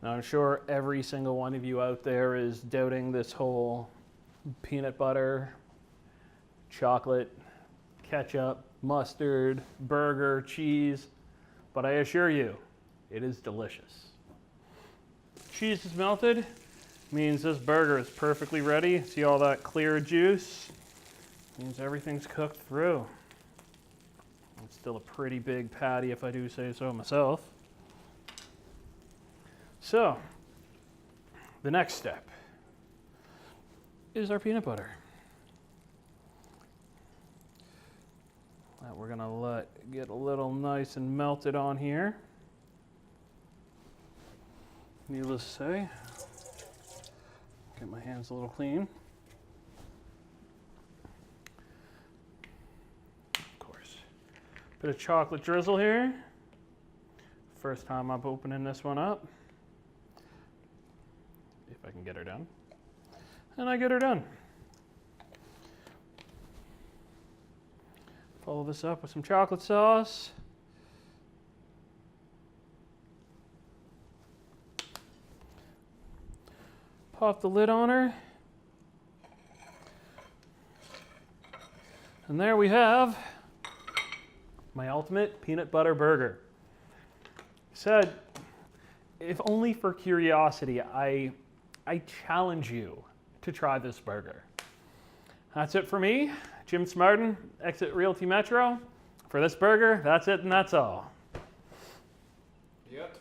Now, I'm sure every single one of you out there is doubting this whole peanut butter, chocolate, ketchup, mustard, burger, cheese, but I assure you, it is delicious. Cheese is melted, means this burger is perfectly ready. See all that clear juice? Means everything's cooked through. It's still a pretty big patty if I do say so myself. So, the next step is our peanut butter. That we're gonna let get a little nice and melted on here. Needless to say, get my hands a little clean. Of course. Bit of chocolate drizzle here. First time I'm opening this one up. If I can get her done. And I get her done. Follow this up with some chocolate sauce. Pop the lid on her. And there we have my ultimate peanut butter burger. Said, if only for curiosity, I challenge you to try this burger. That's it for me, Jim Smartin, Exit Realty Metro. For this burger, that's it and that's all.
You got